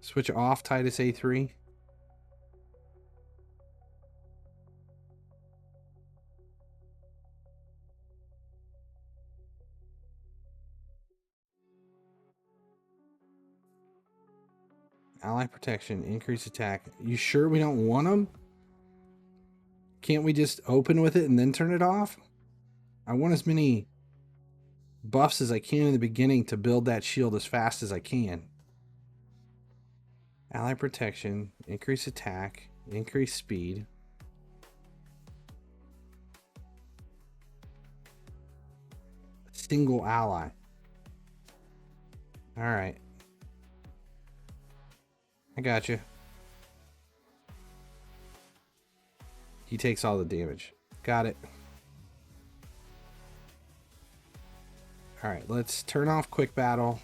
Switch off Titus A3. Ally protection, increase attack. You sure we don't want them? Can't we just open with it and then turn it off? I want as many buffs as I can in the beginning to build that shield as fast as I can. Ally protection, increase attack, increase speed. Single ally. All right. I got you. He takes all the damage. Got it. All right, let's turn off quick battle.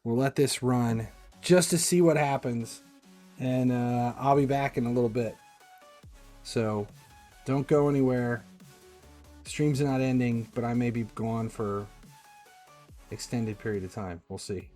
We'll let this run just to see what happens. And I'll be back in a little bit. So don't go anywhere. Stream's not ending, but I may be gone for extended period of time. We'll see.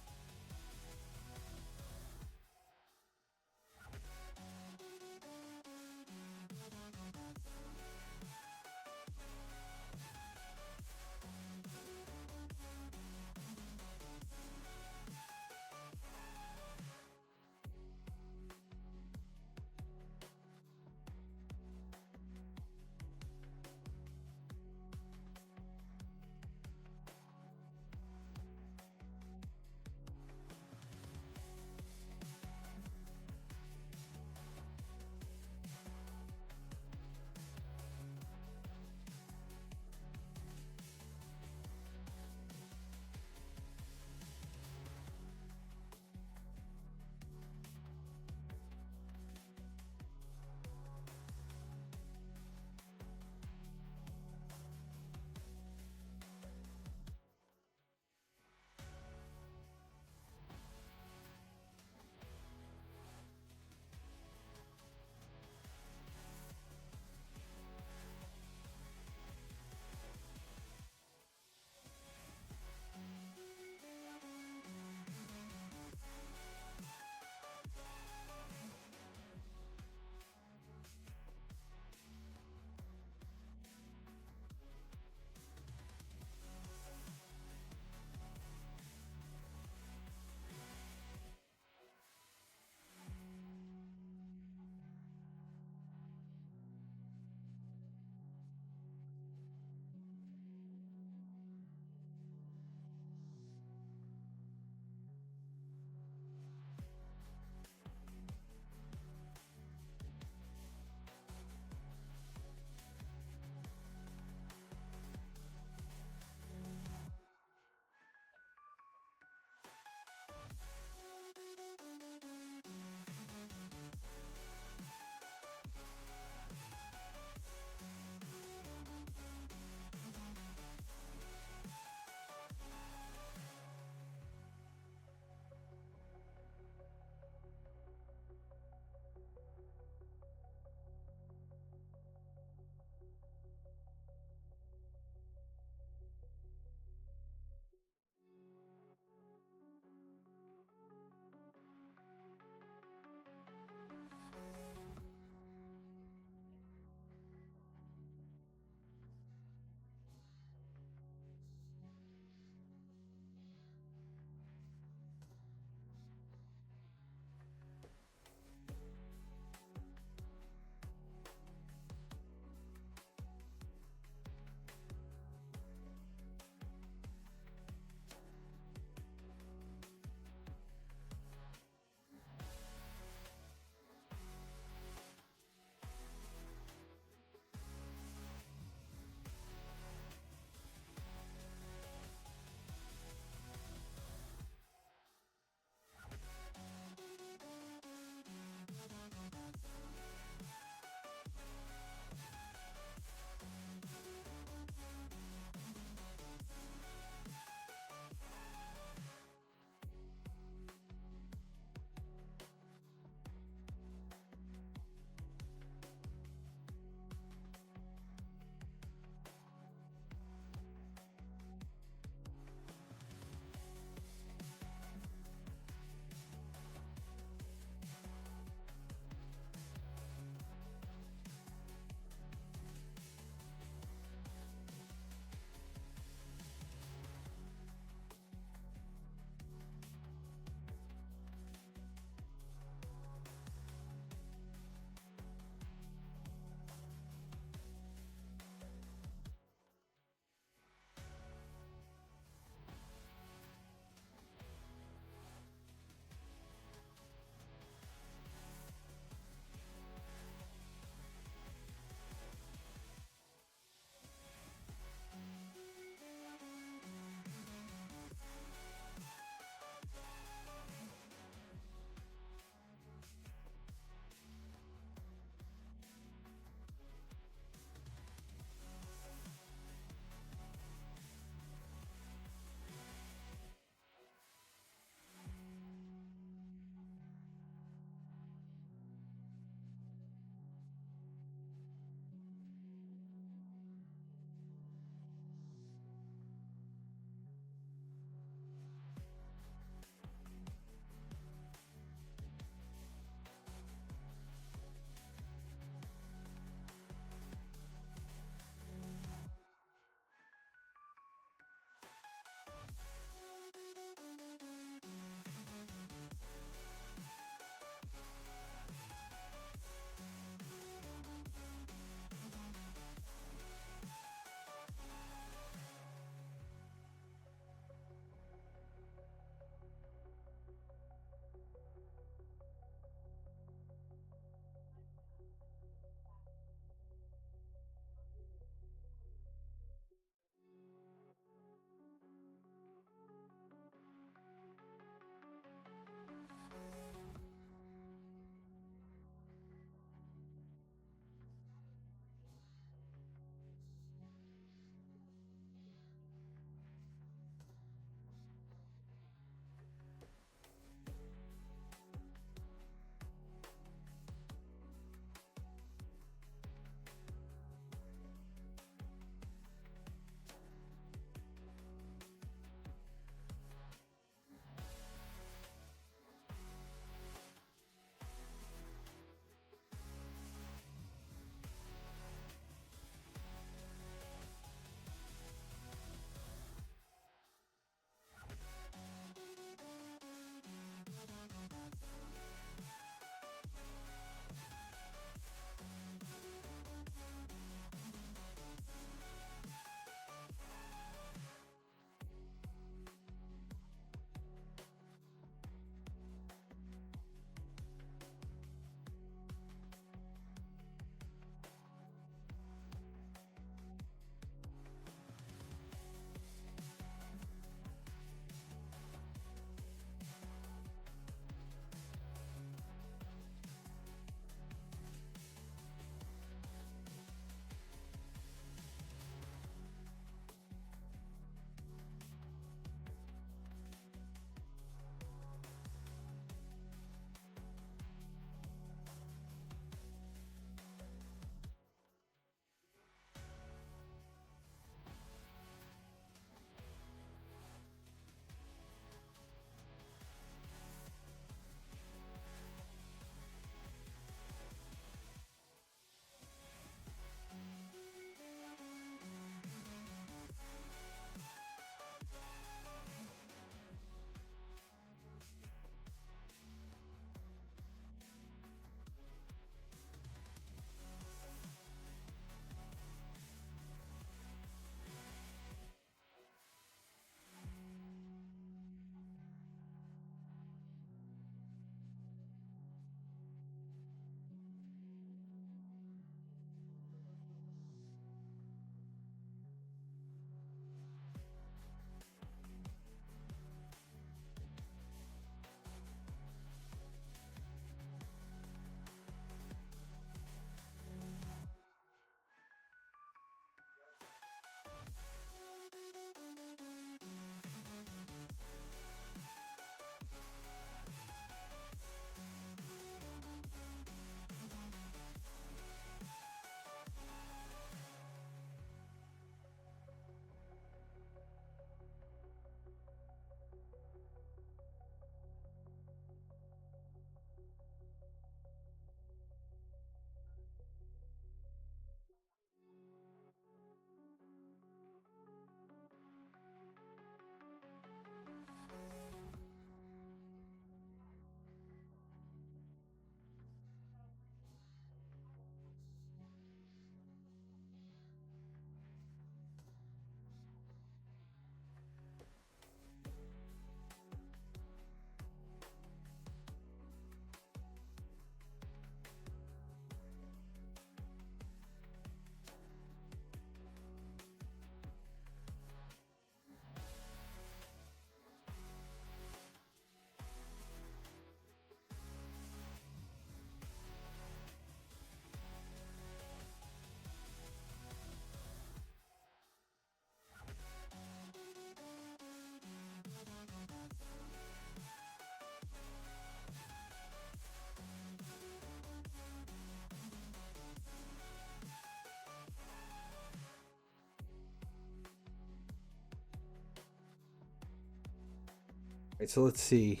Right, so let's see.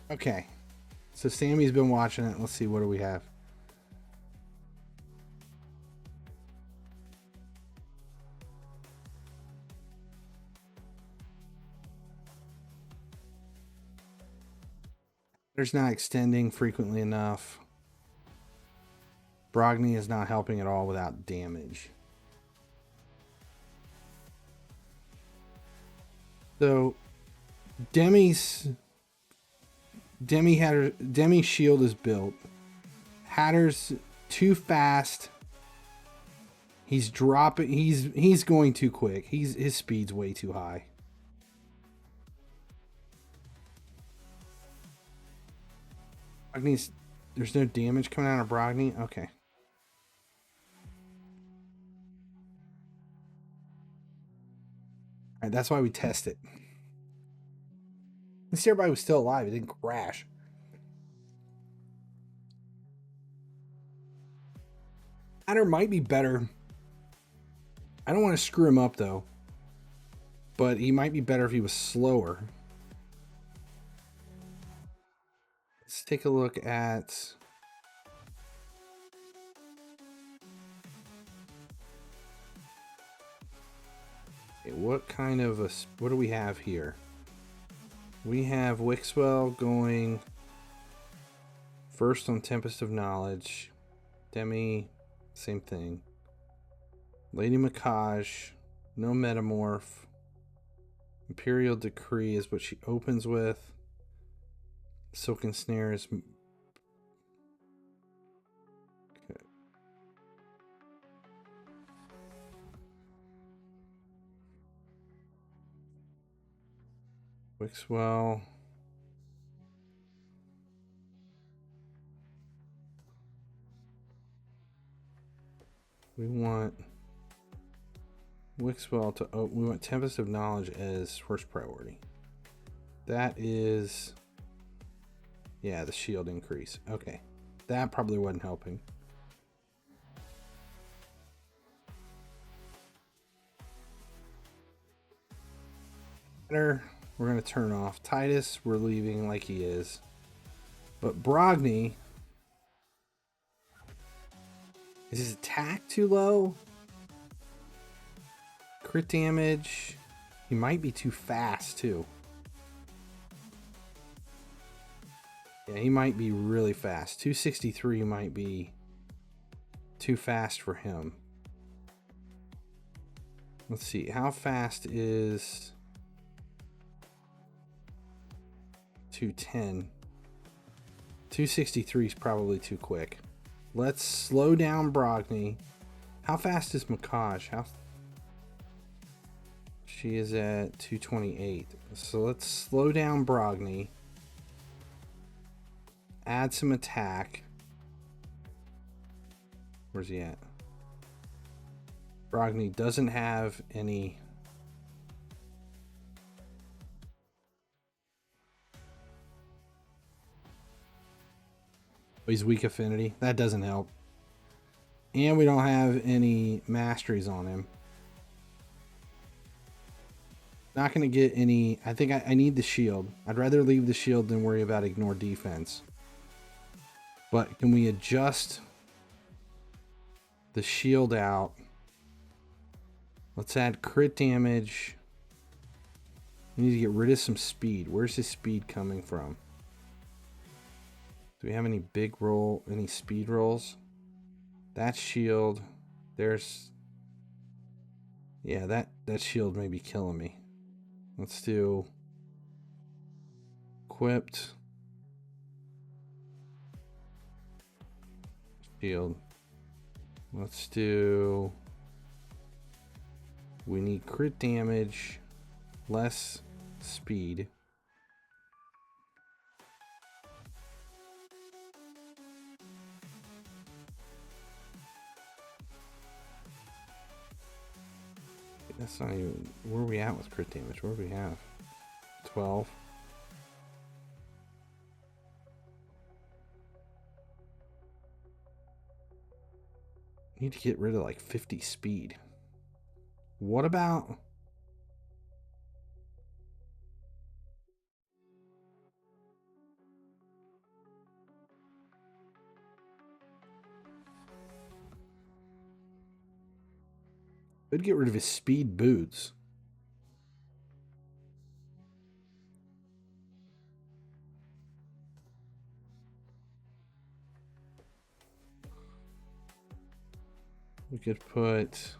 Okay, so Sammy's been watching it. Let's see, what do we have? There's not extending frequently enough. Brogni is not helping at all without damage. So Demi's shield is built. Hatter's too fast. He's dropping. He's going too quick. His speed's way too high. Brogni's, there's no damage coming out of Brogni. Okay. All right, that's why we test it. At least everybody was still alive. It didn't crash. Hatter might be better. I don't want to screw him up though, but he might be better if he was slower. Let's take a look at what kind of a, what do we have here? We have Wixwell going first on Tempest of Knowledge. Demi, same thing. Lady Makaj, no Metamorph. Imperial Decree is what she opens with. Silken Snare is... Okay. Wixwell. We want Wixwell to... Oh, we want Tempest of Knowledge as first priority. That is... Yeah, the shield increase. Okay. That probably wasn't helping. We're going to turn off. Titus, we're leaving like he is. But Brogni... Is his attack too low? Crit damage. He might be too fast too. Yeah, he might be really fast. 263 might be too fast for him. Let's see. How fast is 210? 263 is probably too quick. Let's slow down Brogni. How fast is Makaj? She is at 228. So let's slow down Brogni. Add some attack. Where's he at? Brogni doesn't have any... He's weak affinity. That doesn't help. And we don't have any masteries on him. Not going to get any... I think I need the shield. I'd rather leave the shield than worry about ignore defense. But can we adjust the shield out? Let's add crit damage. We need to get rid of some speed. Where's his speed coming from? Do we have any big roll, any speed rolls? That shield, there's... Yeah, that shield may be killing me. Let's do... Equipped. Shield. Let's do... We need crit damage, less speed. That's not even... Where are we at with crit damage? What do we have? 12. Need to get rid of like 50 speed. What about... Could get rid of his speed boots. We could put...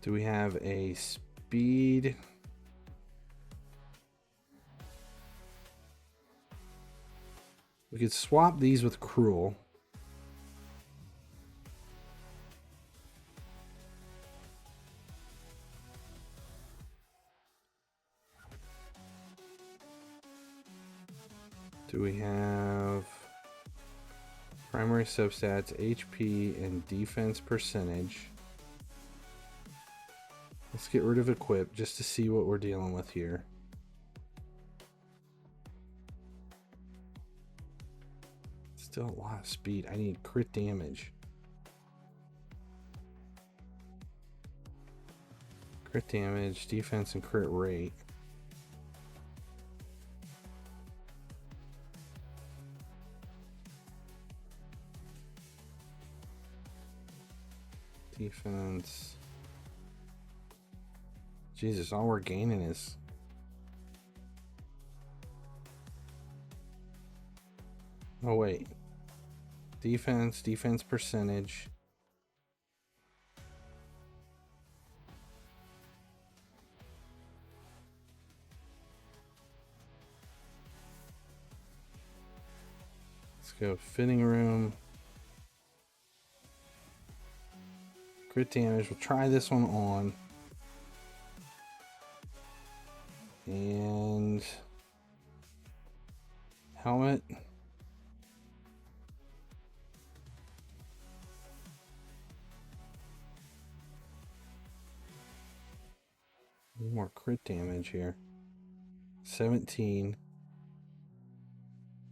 Do we have a speed? We could swap these with cruel. Do we have primary substats, HP, and defense percentage? Let's get rid of equip just to see what we're dealing with here. Still a lot of speed. I need crit damage. Crit damage, defense, and crit rate. Defense. Jesus, all we're gaining is... Oh, wait. Defense, defense percentage. Let's go fitting room. Crit damage. We'll try this one on. And helmet. More crit damage here. 17.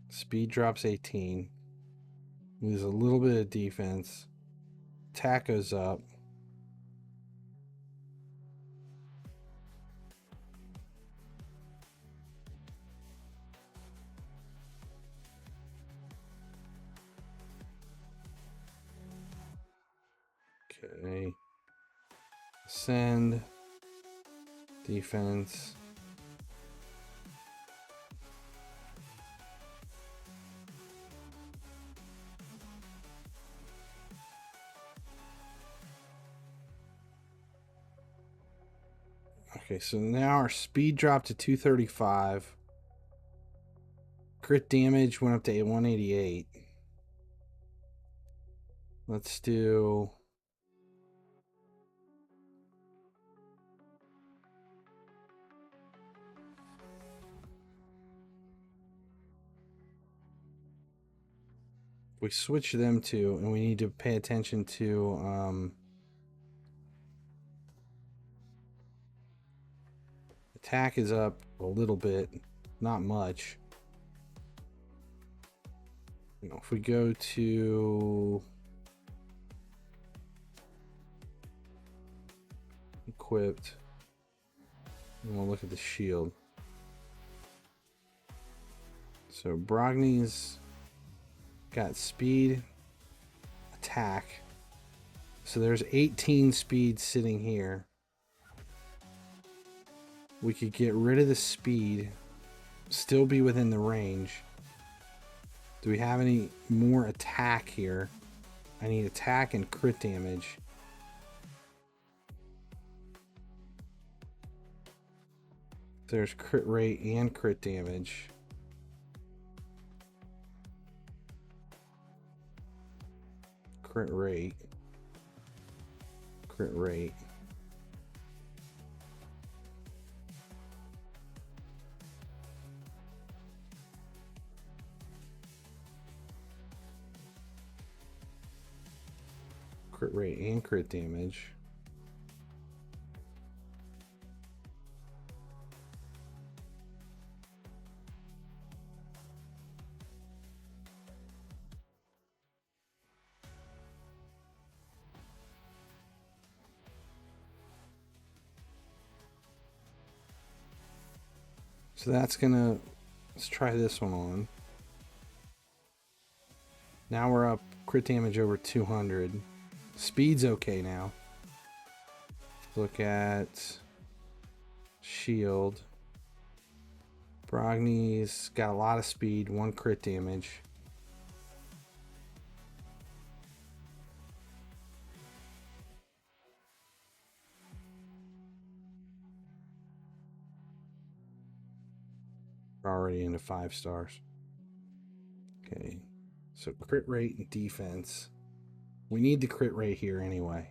Speed drops 18. Lose a little bit of defense. Attack goes up. Okay. Send. Defense. Okay, so now our speed dropped to 235. Crit damage went up to 188. Let's do... We switch them to, and we need to pay attention to attack is up a little bit, not much. You know, if we go to equipped, and we'll look at the shield. So Brogny's got speed, attack. So there's 18 speed sitting here. We could get rid of the speed, still be within the range. Do we have any more attack here? I need attack and crit damage. There's crit rate and crit damage. Crit rate. Crit rate. crit rate and crit damage. So that's gonna, let's try this one on. Now we're up crit damage over 200. Speed's okay now. Look at shield. Brogny's got a lot of speed, 1 crit damage. We're already into 5 stars. Okay, so crit rate and defense. We need the crit rate here anyway.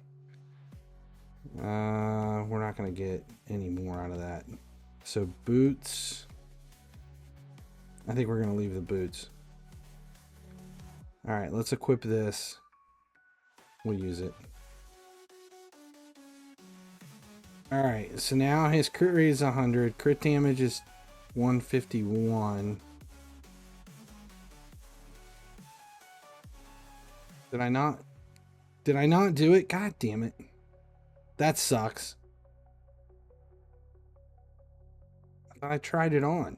We're not going to get any more out of that. So boots. I think we're going to leave the boots. All right, let's equip this. We'll use it. All right, so now his crit rate is 100. Crit damage is 151. Did I not do it? God damn it. That sucks. I thought I tried it on.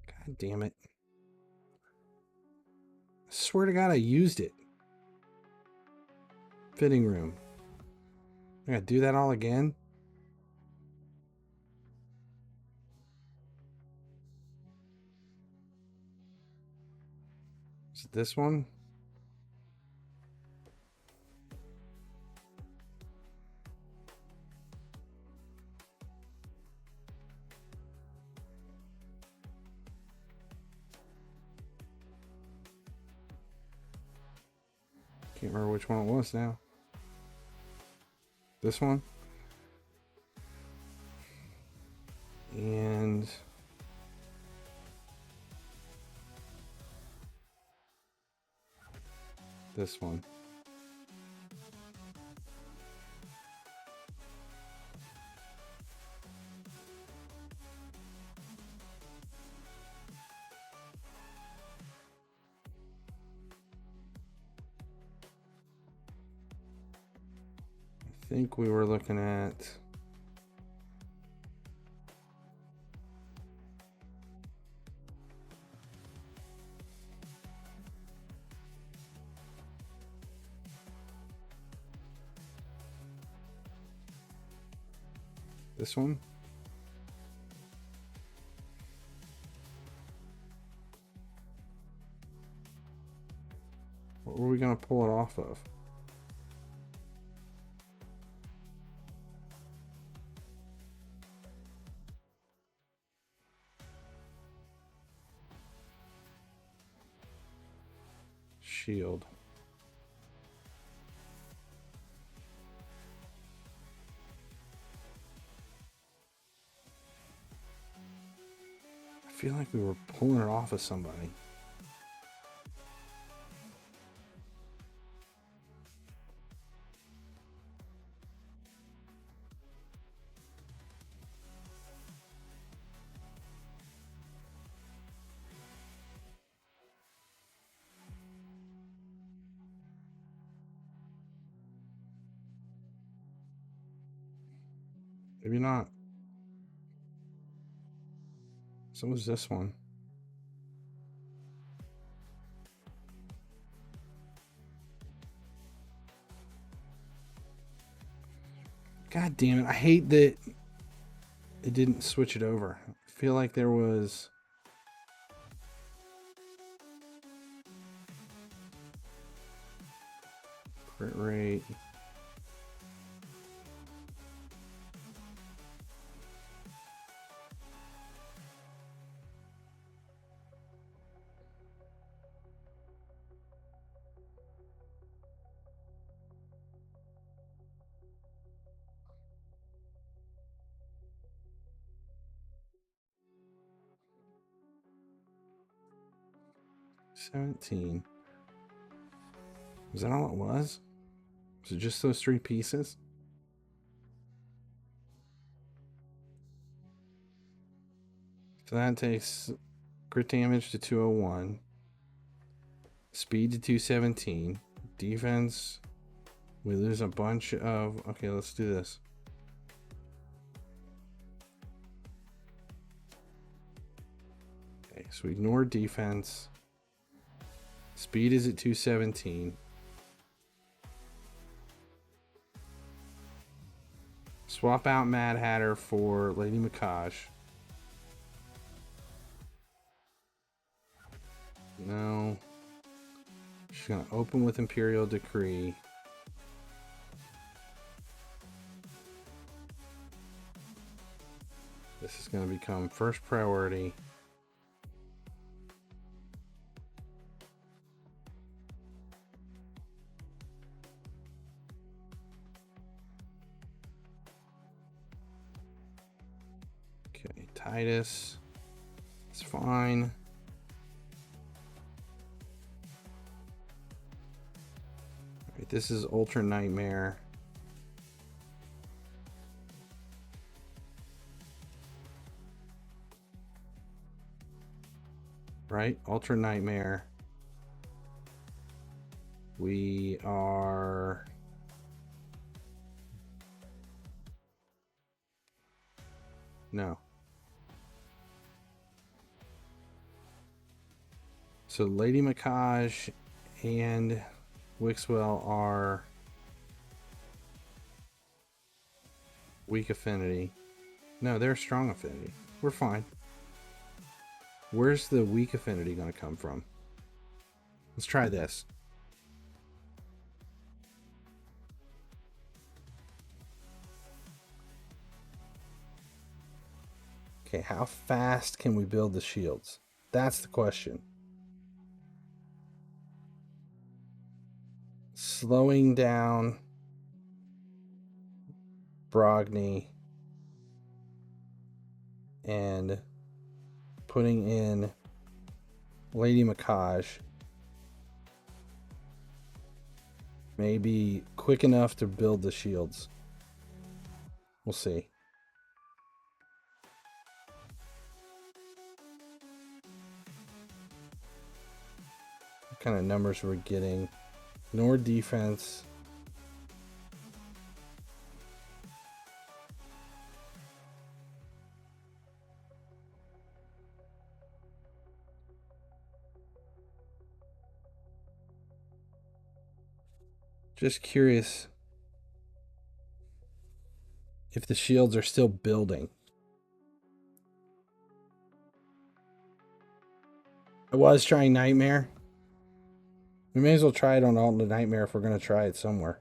God damn it. I swear to God I used it. Fitting room. I gotta do that all again? Is it this one? Can't remember which one it was now. This one? And this one. I think we were looking at this one. What were we going to pull it off of? Shield. I feel like we were pulling it off of somebody. Maybe not. So was this one. God damn it. I hate that it didn't switch it over. I feel like there was... crit rate. 217. Was that all it was? Was it just those 3 pieces? So that takes crit damage to 201. Speed to 217. Defense. We lose a bunch of... Okay, let's do this. Okay, so we ignore defense. Speed is at 217. Swap out Mad Hatter for Lady Mikaj. No. She's going to open with Imperial Decree. This is going to become first priority. Okay, Titus. It's fine. Alright, this is Ultra Nightmare. Right? Ultra Nightmare. We are... No. So Lady Mikaj and Wixwell are weak affinity. No, they're strong affinity. We're fine. Where's the weak affinity going to come from? Let's try this. Okay, how fast can we build the shields? That's the question. Slowing down Brogni and putting in Lady Mikaj may be quick enough to build the shields. We'll see. What kind of numbers we're getting? Nor defense. Just curious if the shields are still building. I was trying Nightmare. We may as well try it on Alt Nightmare if we're going to try it somewhere.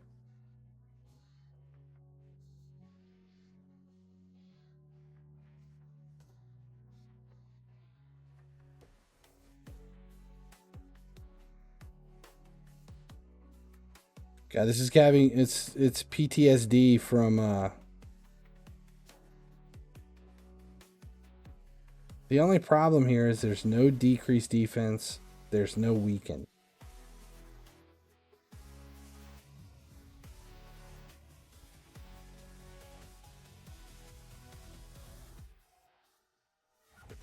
God, this is having it's PTSD from the only problem here is there's no decreased defense, there's no weaken.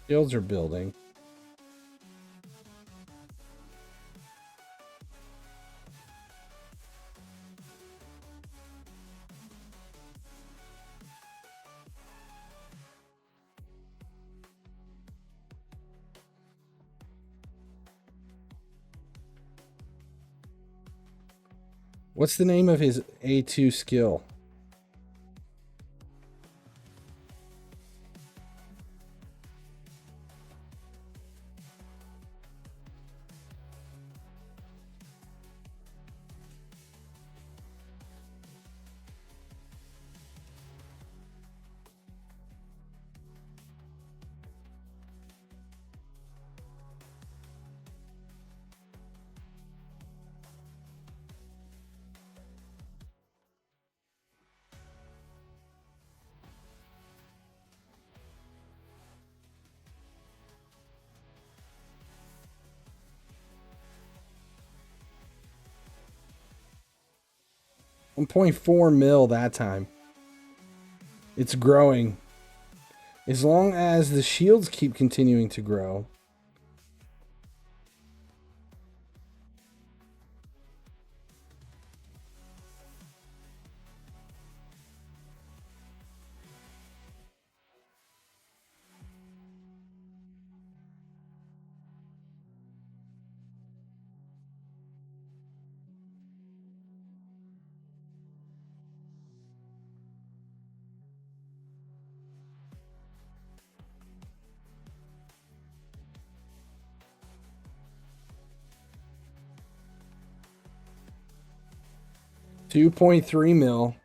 Shields are building. What's the name of his A2 skill? 1.4 mil that time. It's growing. As long as the shields keep continuing to grow. $2.3 mil.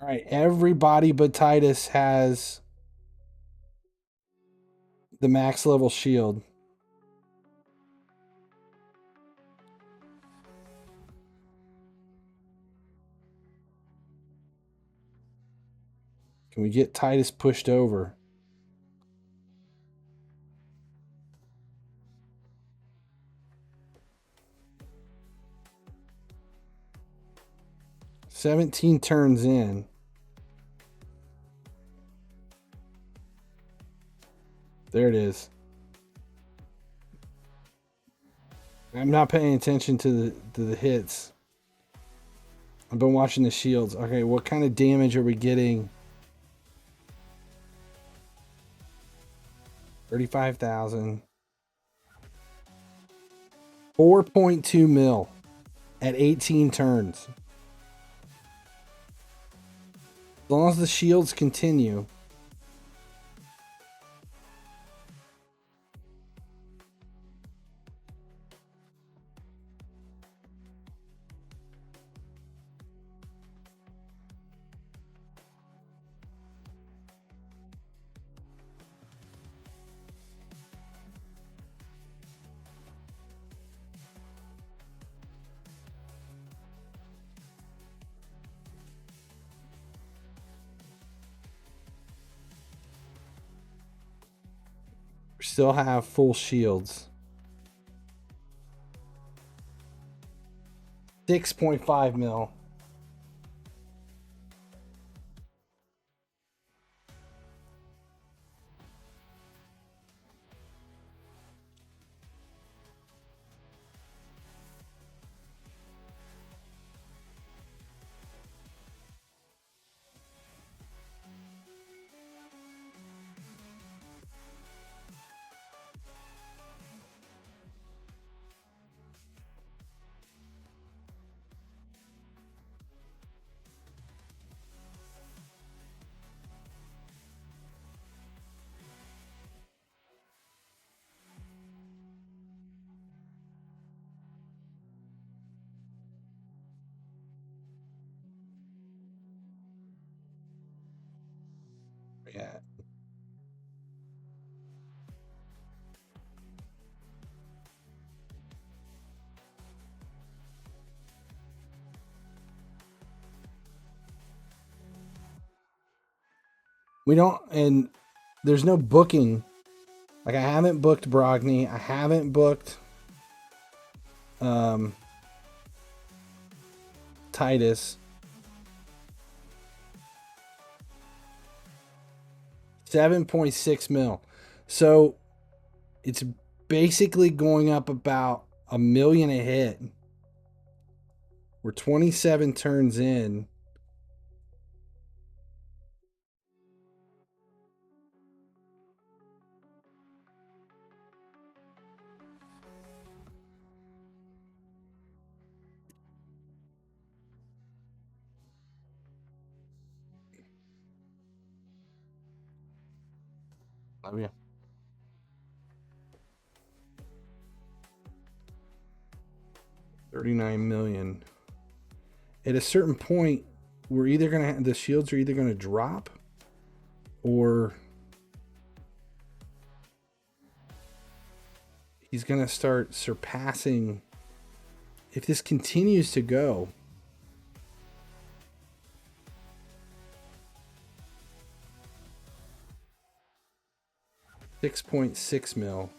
All right, everybody but Titus has the max level shield. Can we get Titus pushed over? "17 turns in. There it is. I'm not paying attention to the hits. I've been watching the shields. Okay, what kind of damage are we getting? 35,000. 4.2 mil at 18 turns. As long as the shields continue. Still have full shields. 6.5 mil. Yeah. We don't, and there's no booking. Like, I haven't booked Brogni. I haven't booked Titus. 7.6 mil. So it's basically going up about $1 million a hit. We're 27 turns in. Oh, yeah. $39 million. At a certain point, we're either gonna have, the shields are either gonna drop, or he's going to start surpassing. If this continues to go, $6.6 mil.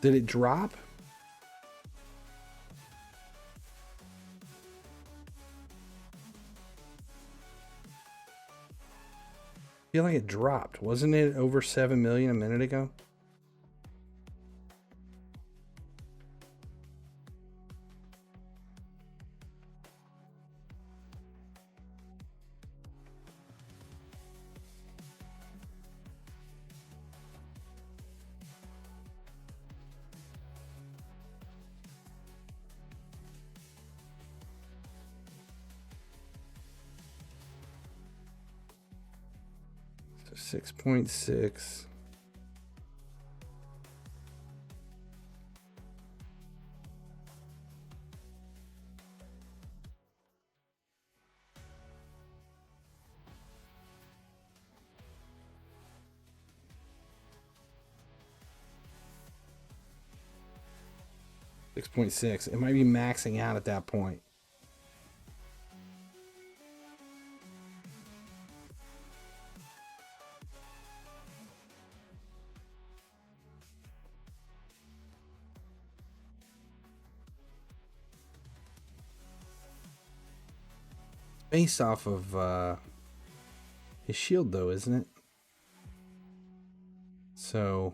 Did it drop? I feel like it dropped. Wasn't it over 7 million a minute ago? So 6.6. It might be maxing out at that point. Based off of his shield, though, isn't it? So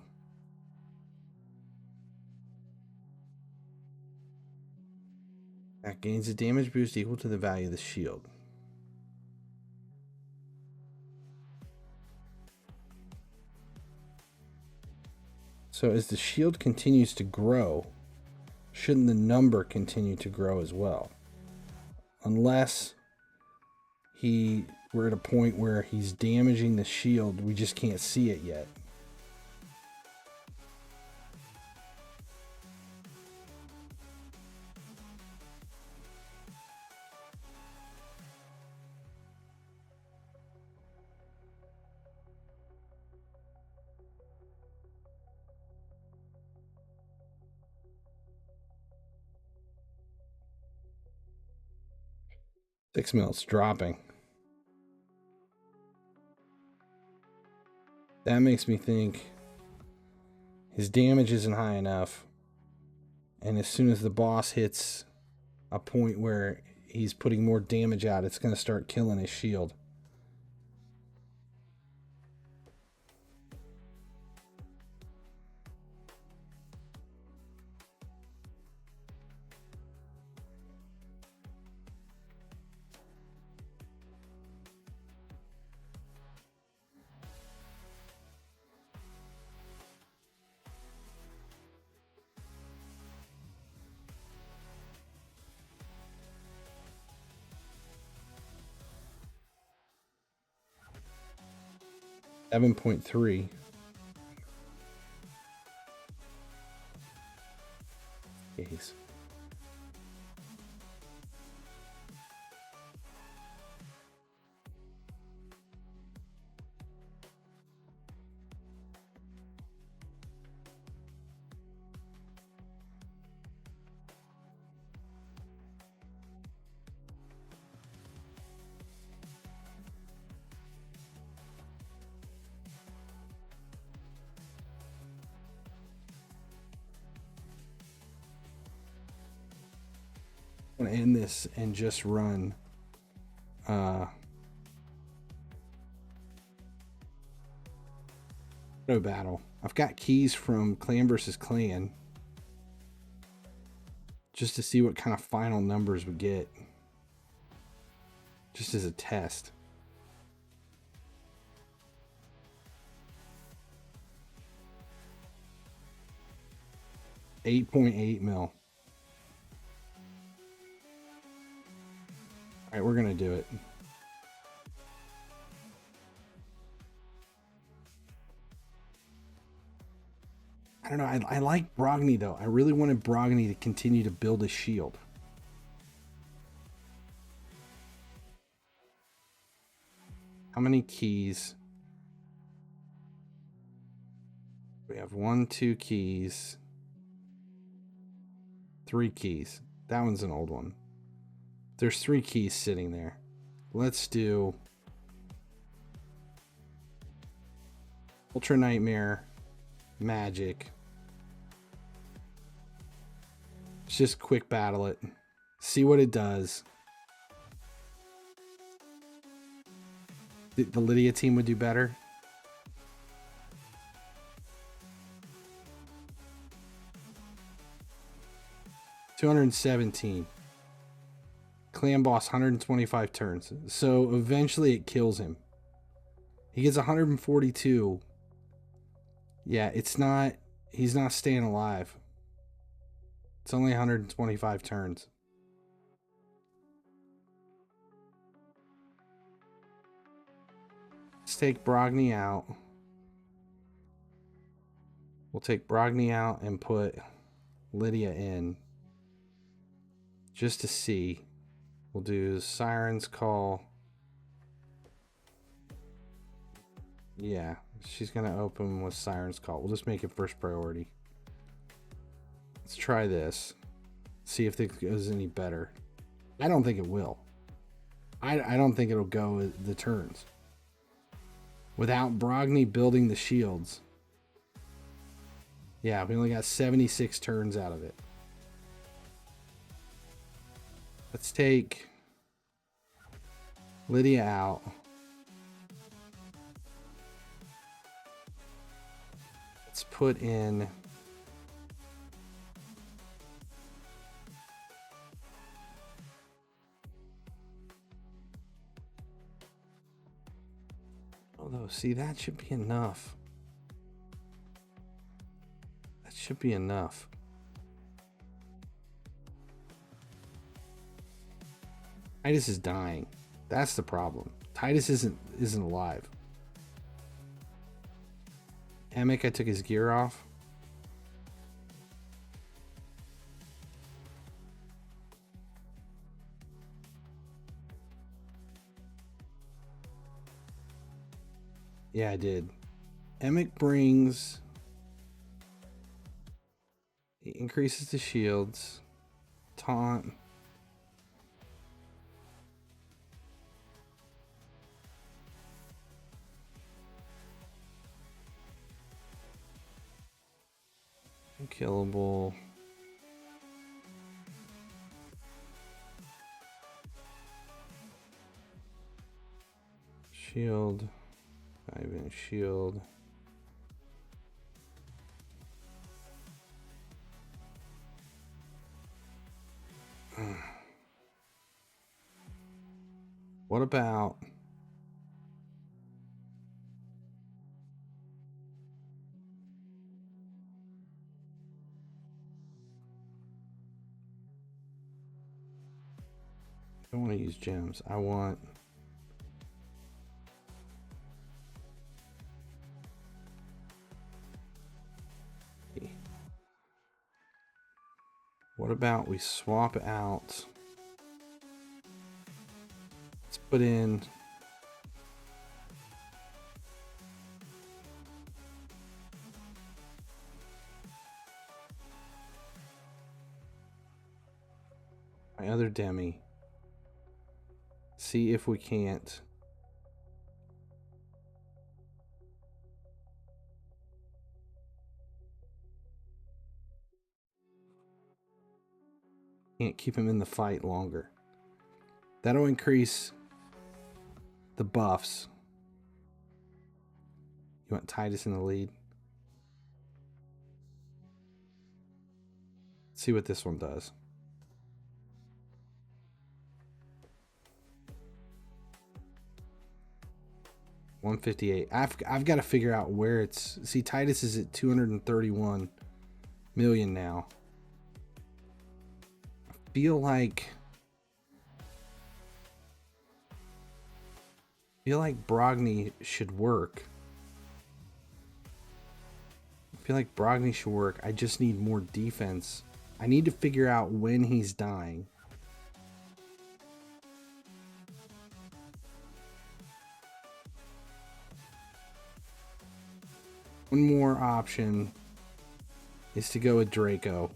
that gains a damage boost equal to the value of the shield. So as the shield continues to grow, shouldn't the number continue to grow as well? Unless we're at a point where he's damaging the shield, we just can't see it yet. $6 mil, it's dropping. That makes me think his damage isn't high enough. And as soon as the boss hits a point where he's putting more damage out, it's going to start killing his shield. $7.3. Jeez. I'm going to end this and just run no battle. I've got keys from clan versus clan just to see what kind of final numbers we get, just as a test. $8.8 mil. All right, we're gonna do it. I don't know. I like Brogni though. I really wanted Brogni to continue to build a shield. How many keys? We have 1, 2 keys. 3 keys. That one's an old one. There's 3 keys sitting there. Let's do Ultra Nightmare, Magic. Let's just quick battle it. See what it does. The Lydia team would do better. $217. Clan boss 125 turns. So eventually it kills him. He gets 142. Yeah, he's not staying alive. It's only 125 turns. Let's take Brogni out. We'll take Brogni out and put Lydia in. Just to see. We'll do Siren's Call. Yeah, she's going to open with Siren's Call. We'll just make it first priority. Let's try this. See if it goes any better. I don't think it will. I don't think it'll go the turns. Without Brogni building the shields. Yeah, we only got 76 turns out of it. Let's take Lydia out. Let's put in although, see, that should be enough. That should be enough. Titus is dying. That's the problem. Titus isn't alive. Emic, I took his gear off. Yeah, I did. Emic brings... He increases the shields. Taunt. Unkillable. Shield. Not even a shield. What about... I don't want to use gems. I want... What about we swap out... Let's put in... my other demi. See if we can't. Can't keep him in the fight longer. That'll increase the buffs. You want Titus in the lead? Let's see what this one does. $158. I've got to figure out where it's... See, Titus is at 231 million now. I feel like Brogni should work. I feel like Brogni should work. I just need more defense. I need to figure out when he's dying. One more option is to go with Draco.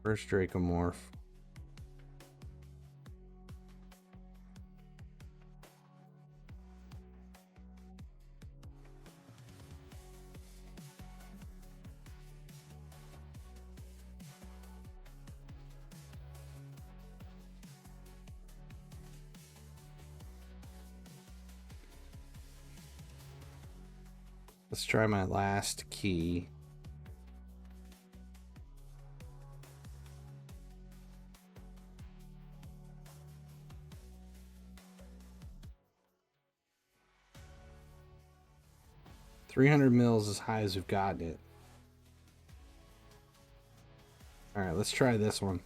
First Dracomorph. Let's try my last key. $300 mils as high as we've gotten it. All right, let's try this one.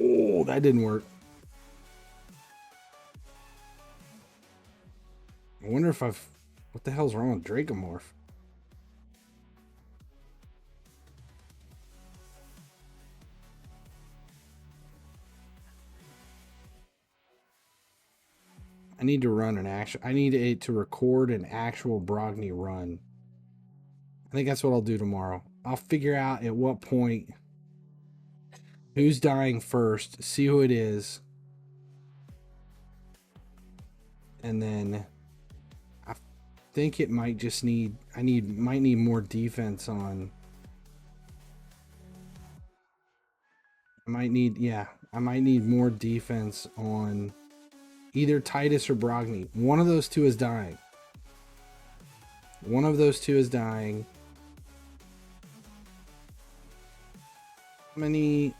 Oh, that didn't work. I wonder if I've... What the hell's wrong with Dracomorph? I need to run an actual... I need to record an actual Brogni run. I think that's what I'll do tomorrow. I'll figure out at what point... Who's dying first, see who it is. And then... I think it might just need... might need more defense on... I might need more defense on either Titus or Brogni. One of those two is dying. One of those two is dying. How many...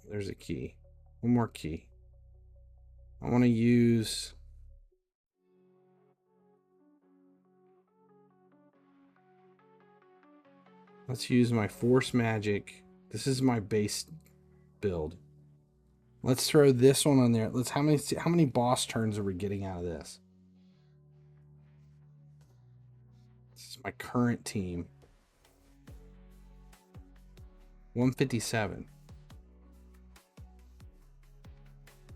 There's a key. One more key. I want to use... Let's use my Force Magic. This is my base build. Let's throw this one on there. Let's how many boss turns are we getting out of this? This is my current team. 157.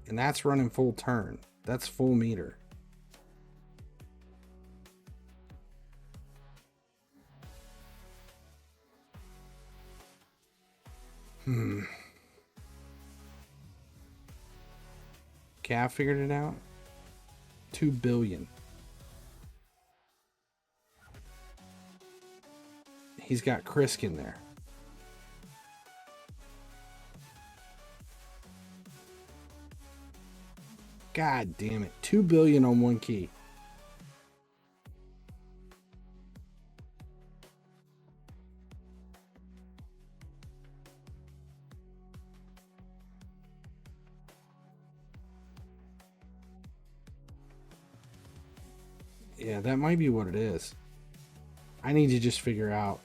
And that's running full turn. That's full meter. Okay, I figured it out. 2 billion. He's got Krisk in there. God damn it. 2 billion on one key. Yeah, that might be what it is. I need to just figure out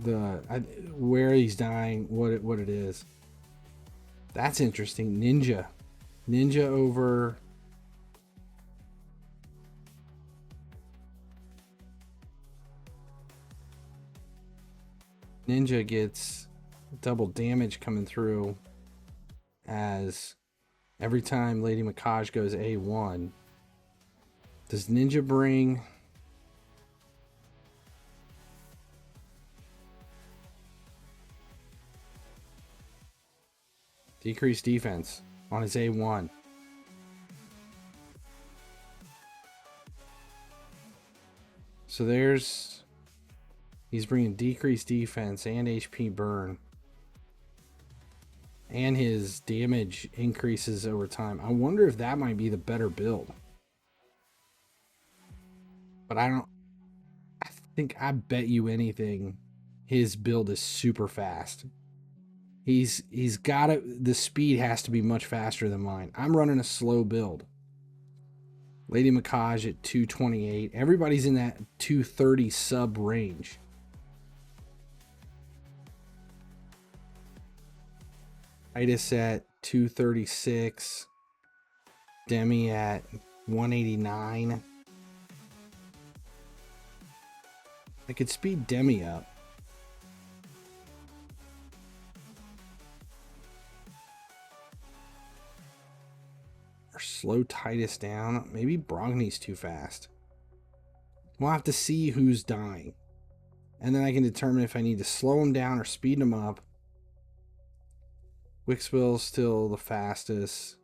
where he's dying, what it is. That's interesting. Ninja over... Ninja gets double damage coming through as every time Lady Makaj goes A1. Does Ninja bring... decreased defense on his A1? So there's... He's bringing decreased defense and HP burn. And his damage increases over time. I wonder if that might be the better build. But I bet you anything his build is super fast. He's got it. The speed has to be much faster than mine. I'm running a slow build. Lady Makaj at 228. Everybody's in that 230 sub range. Titus at 236. Demi at 189. I could speed Demi up. Or slow Titus down. Maybe Brogny's too fast. We'll have to see who's dying. And then I can determine if I need to slow him down or speed him up. Wixwell's still the fastest.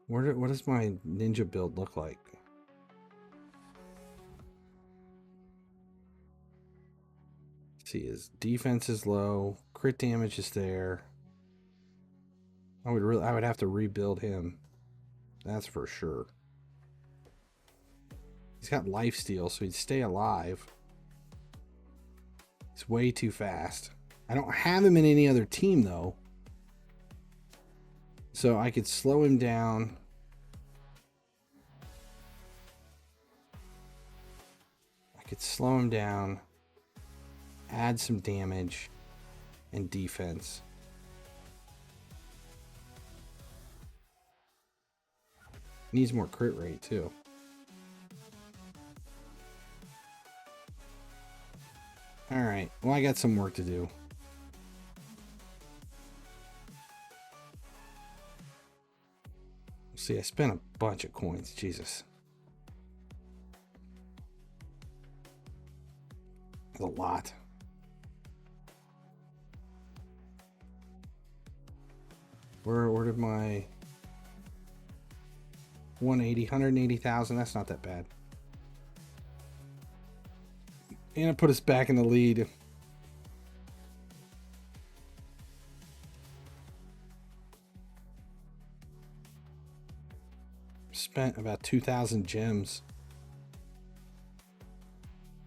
What does my ninja build look like? Let's see, his defense is low, crit damage is there. I would have to rebuild him. That's for sure. He's got lifesteal, so he'd stay alive. He's way too fast. I don't have him in any other team though. So I could slow him down. Add some damage and defense. Needs more crit rate too. Alright, well, I got some work to do. See, I spent a bunch of coins. Jesus. That's a lot. Where did my 180,000? That's not that bad. And it put us back in the lead. Spent about 2,000 gems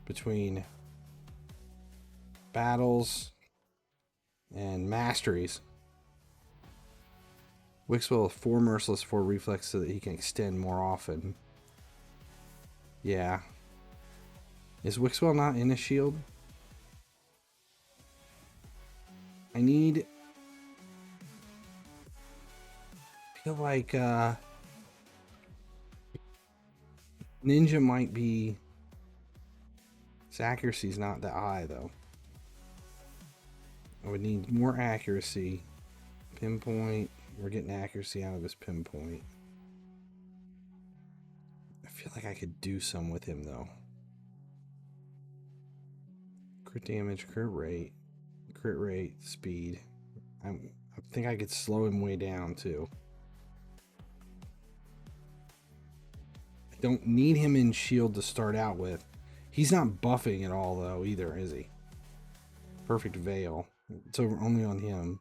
between battles and masteries. Wixwell with 4 merciless, 4 reflex so that he can extend more often. Yeah. Is Wixwell not in a shield? I feel like Ninja might be... His accuracy's not that high though. I would need more accuracy. Pinpoint. We're getting accuracy out of his pinpoint. I feel like I could do some with him though. Crit damage, crit rate, speed. I think I could slow him way down too. I don't need him in shield to start out with. He's not buffing at all though either, is he? Perfect Veil. It's over only on him.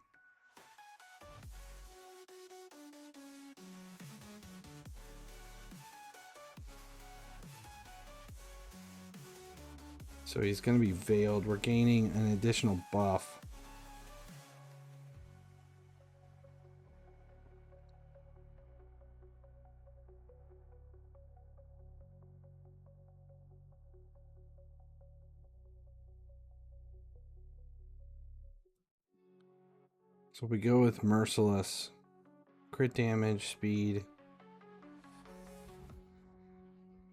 So he's going to be veiled. We're gaining an additional buff. So we go with Merciless. Crit damage, speed.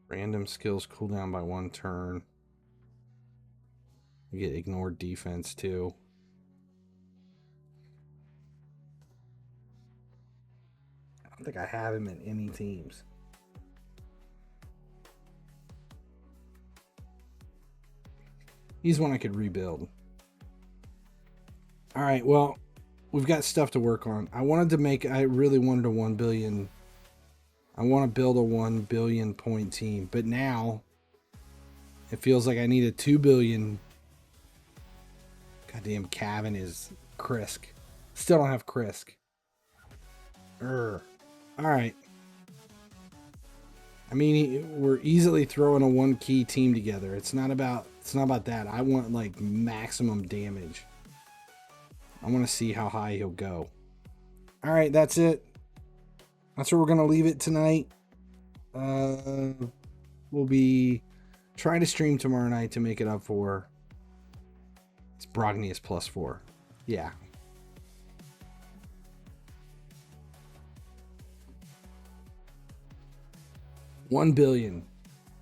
Random skills cooldown by 1 turn. We get ignored defense too. I don't think I have him in any teams. He's one I could rebuild. All right, well, we've got stuff to work on. I really wanted a 1 billion. I want to build a 1 billion point team, but now it feels like I need a 2 billion. Goddamn, Cavan is Krisk. Still don't have Krisk. Alright. I mean, we're easily throwing a 1 key team together. It's not about that. I want like maximum damage. I want to see how high he'll go. Alright, that's it. That's where we're gonna leave it tonight. We'll be trying to stream tomorrow night to make it up for Brogny is +4. Yeah. 1 billion.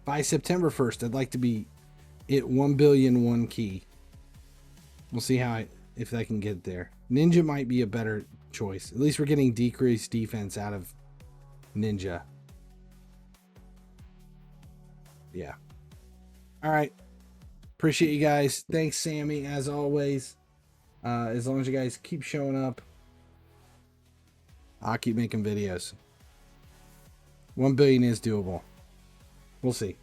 By September 1st, I'd like to be at 1 billion one key. We'll see if I can get there. Ninja might be a better choice. At least we're getting decreased defense out of Ninja. Yeah. All right. Appreciate you guys. Thanks, Sammy, as always. As long as you guys keep showing up, I'll keep making videos. 1 billion is doable. We'll see.